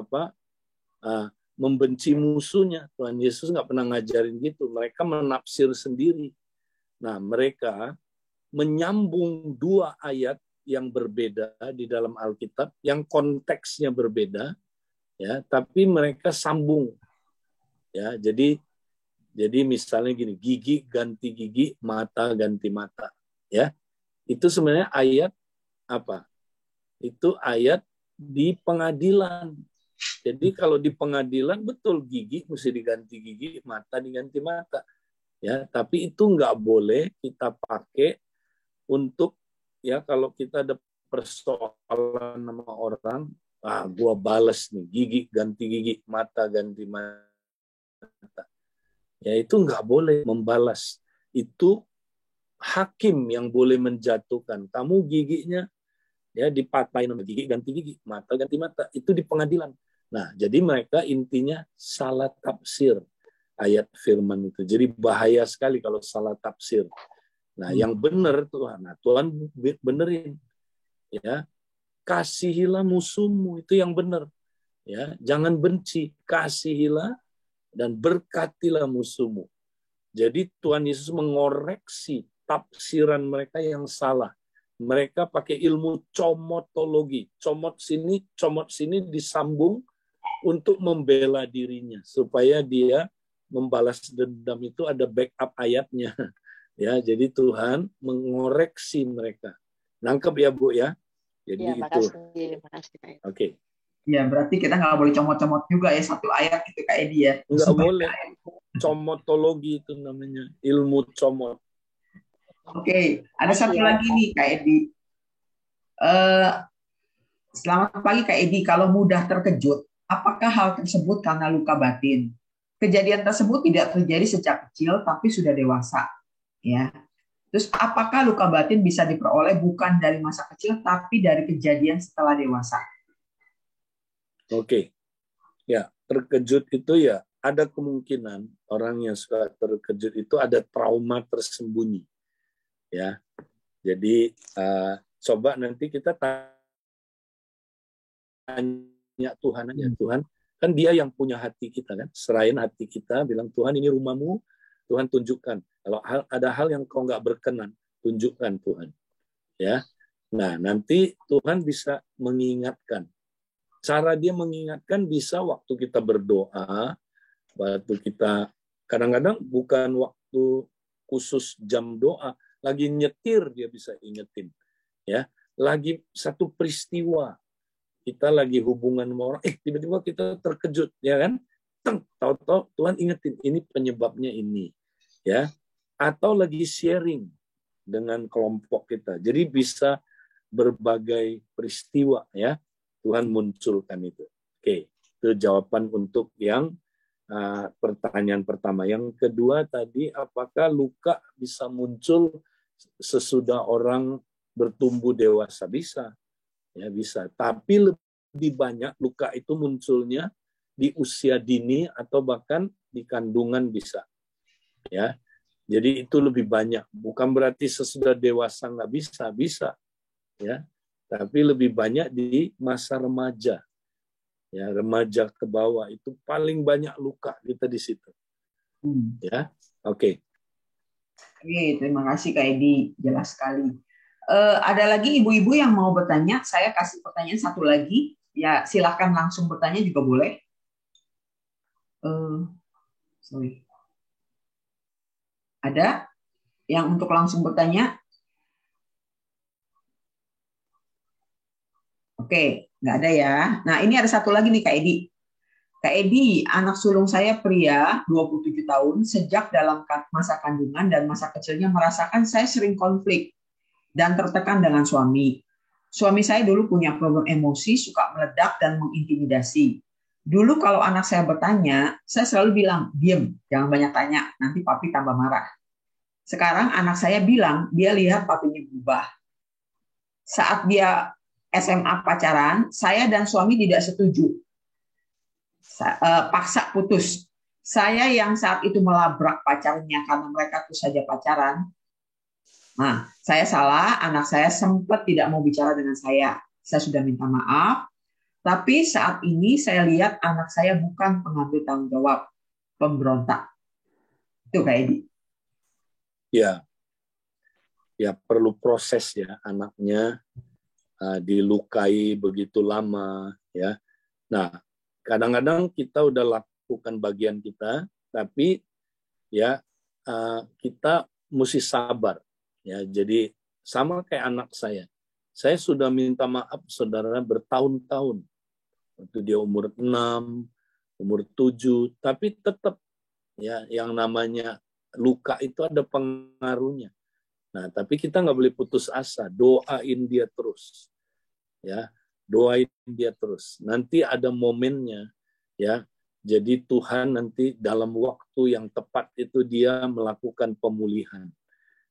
membenci musuhnya. Tuhan Yesus nggak pernah ngajarin gitu. Mereka menafsir sendiri. Nah, mereka menyambung 2 ayat yang berbeda di dalam Alkitab, yang konteksnya berbeda, ya, tapi mereka sambung. Ya, jadi misalnya gini, gigi ganti gigi, mata ganti mata. Ya, itu sebenarnya ayat apa? Itu ayat di pengadilan. Jadi kalau di pengadilan betul gigi mesti diganti gigi, mata diganti mata. Ya, tapi itu nggak boleh kita pakai untuk, ya, kalau kita ada persoalan sama orang, gua bales nih, gigi ganti gigi, mata ganti mata. Ya, itu nggak boleh membalas. Itu hakim yang boleh menjatuhkan. Kamu giginya, ya, dipatahin sama gigi ganti gigi, mata ganti mata. Itu di pengadilan. Nah, jadi mereka intinya salah tafsir ayat firman itu. Jadi bahaya sekali kalau salah tafsir. Nah, yang benar Tuhan benerin. Ya, kasihilah musuhmu, itu yang benar. Ya, jangan benci, kasihilah dan berkatilah musuhmu. Jadi Tuhan Yesus mengoreksi tafsiran mereka yang salah. Mereka pakai ilmu comotologi. Comot sini disambung untuk membela dirinya supaya dia membalas dendam. Itu ada backup ayatnya. Ya, jadi Tuhan mengoreksi mereka. Nangkep ya Bu ya? Jadi Ya, itu. makasih. Oke. Ya, berarti kita nggak boleh comot-comot juga ya satu ayat gitu Kak Edi ya. Nggak boleh. Comotologi itu namanya. Ilmu comot. Oke, ada satu lagi nih Kak Edi. Selamat pagi Kak Edi. Kalau mudah terkejut, apakah hal tersebut karena luka batin? Kejadian tersebut tidak terjadi sejak kecil, tapi sudah dewasa. Ya. Terus apakah luka batin bisa diperoleh bukan dari masa kecil, tapi dari kejadian setelah dewasa? Oke. Ya, terkejut itu ya ada kemungkinan orang yang suka terkejut itu ada trauma tersembunyi. Ya. Jadi coba nanti kita tanya Tuhan aja. Tuhan, kan dia yang punya hati kita kan. Serahin hati kita, bilang Tuhan ini rumahmu, Tuhan tunjukkan. Kalau ada hal yang kau nggak berkenan, tunjukkan Tuhan. Ya. Nah, nanti Tuhan bisa mengingatkan. Cara dia mengingatkan bisa waktu kita berdoa, waktu kita kadang-kadang bukan waktu khusus jam doa, lagi nyetir dia bisa ingetin. Ya, lagi satu peristiwa kita lagi hubungan sama orang, tiba-tiba kita terkejut, ya kan? Tahu-tahu Tuhan ingetin ini penyebabnya ini, ya. Atau lagi sharing dengan kelompok kita. Jadi bisa berbagai peristiwa, ya. Tuhan munculkan itu. Oke, itu jawaban untuk yang pertanyaan pertama. Yang kedua tadi, apakah luka bisa muncul sesudah orang bertumbuh dewasa? Bisa, ya bisa. Tapi lebih banyak luka itu munculnya di usia dini atau bahkan di kandungan bisa, ya. Jadi itu lebih banyak. Bukan berarti sesudah dewasa nggak bisa, ya. Tapi lebih banyak di masa remaja. Ya, remaja ke bawah itu paling banyak luka kita di situ. Ya, oke. Oke, terima kasih Kak Edi, jelas sekali. Ada lagi ibu-ibu yang mau bertanya? Saya kasih pertanyaan satu lagi. Ya, silahkan langsung bertanya juga boleh. Sorry. Ada yang untuk langsung bertanya? Oke, nggak ada ya. Nah, ini ada satu lagi nih Kak Edi. Kak Edi, anak sulung saya pria 27 tahun, sejak dalam masa kandungan dan masa kecilnya merasakan saya sering konflik dan tertekan dengan suami. Suami saya dulu punya problem emosi, suka meledak dan mengintimidasi. Dulu kalau anak saya bertanya, saya selalu bilang, diam, jangan banyak tanya, nanti papi tambah marah. Sekarang anak saya bilang, dia lihat papinya berubah. Saat dia SMA pacaran, saya dan suami tidak setuju. Paksa putus. Saya yang saat itu melabrak pacarnya karena mereka terus saja pacaran. Nah, saya salah, anak saya sempat tidak mau bicara dengan saya. Saya sudah minta maaf, tapi saat ini saya lihat anak saya bukan pengambil tanggung jawab, pemberontak. Itu Kak Edi. Ya perlu proses ya, anaknya dilukai begitu lama, ya. Nah, kadang-kadang kita udah lakukan bagian kita, tapi ya kita mesti sabar. Ya, jadi sama kayak anak saya. Saya sudah minta maaf saudara bertahun-tahun. Waktu dia umur 6, umur 7, tapi tetap ya yang namanya luka itu ada pengaruhnya. Nah, tapi kita nggak boleh putus asa. Doain dia terus. Ya, doain dia terus. Nanti ada momennya, ya. Jadi Tuhan nanti dalam waktu yang tepat itu dia melakukan pemulihan.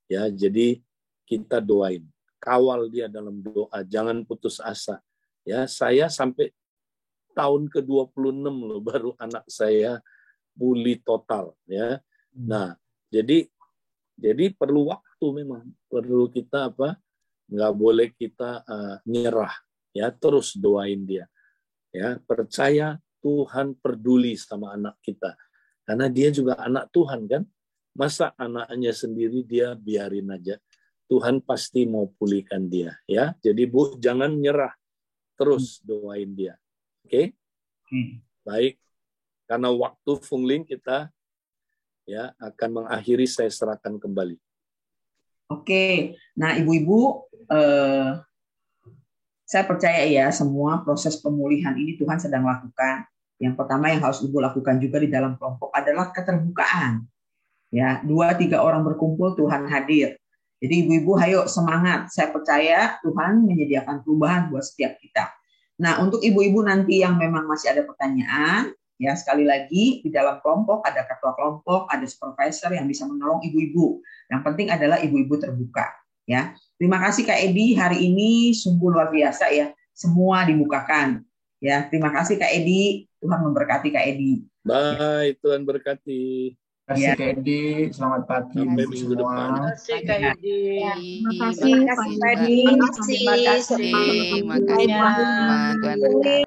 Ya, jadi kita doain. Kawal dia dalam doa, jangan putus asa. Ya, saya sampai tahun ke-26 loh baru anak saya pulih total, ya. Nah, jadi perlu waktu memang. Perlu kita nggak boleh kita nyerah, ya. Terus doain dia. Ya, percaya Tuhan peduli sama anak kita. Karena dia juga anak Tuhan kan. Masa anaknya sendiri dia biarin aja. Tuhan pasti mau pulihkan dia, ya. Jadi Bu, jangan nyerah. Terus doain dia. Oke? Baik, karena waktu Fungling kita ya akan mengakhiri, saya serahkan kembali. Oke, nah ibu-ibu, saya percaya ya semua proses pemulihan ini Tuhan sedang lakukan. Yang pertama yang harus ibu lakukan juga di dalam kelompok adalah keterbukaan. Ya, 2-3 orang berkumpul, Tuhan hadir. Jadi ibu-ibu, ayo semangat. Saya percaya Tuhan menyediakan perubahan buat setiap kita. Nah, untuk ibu-ibu nanti yang memang masih ada pertanyaan, ya sekali lagi di dalam kelompok ada ketua kelompok, ada supervisor yang bisa menolong ibu-ibu. Yang penting adalah ibu-ibu terbuka. Ya, terima kasih Kak Edi, hari ini sungguh luar biasa ya, semua dibukakan. Ya, terima kasih Kak Edi, Tuhan memberkati Kak Edi. Baik, Tuhan berkati. Terima kasih Kak Edi, selamat pagi Sampai ibu minggu semua. depan. Terima kasih Kak Edi. Terima Terima kasih Kak Edi. Terima kasih. Tuhan berkati.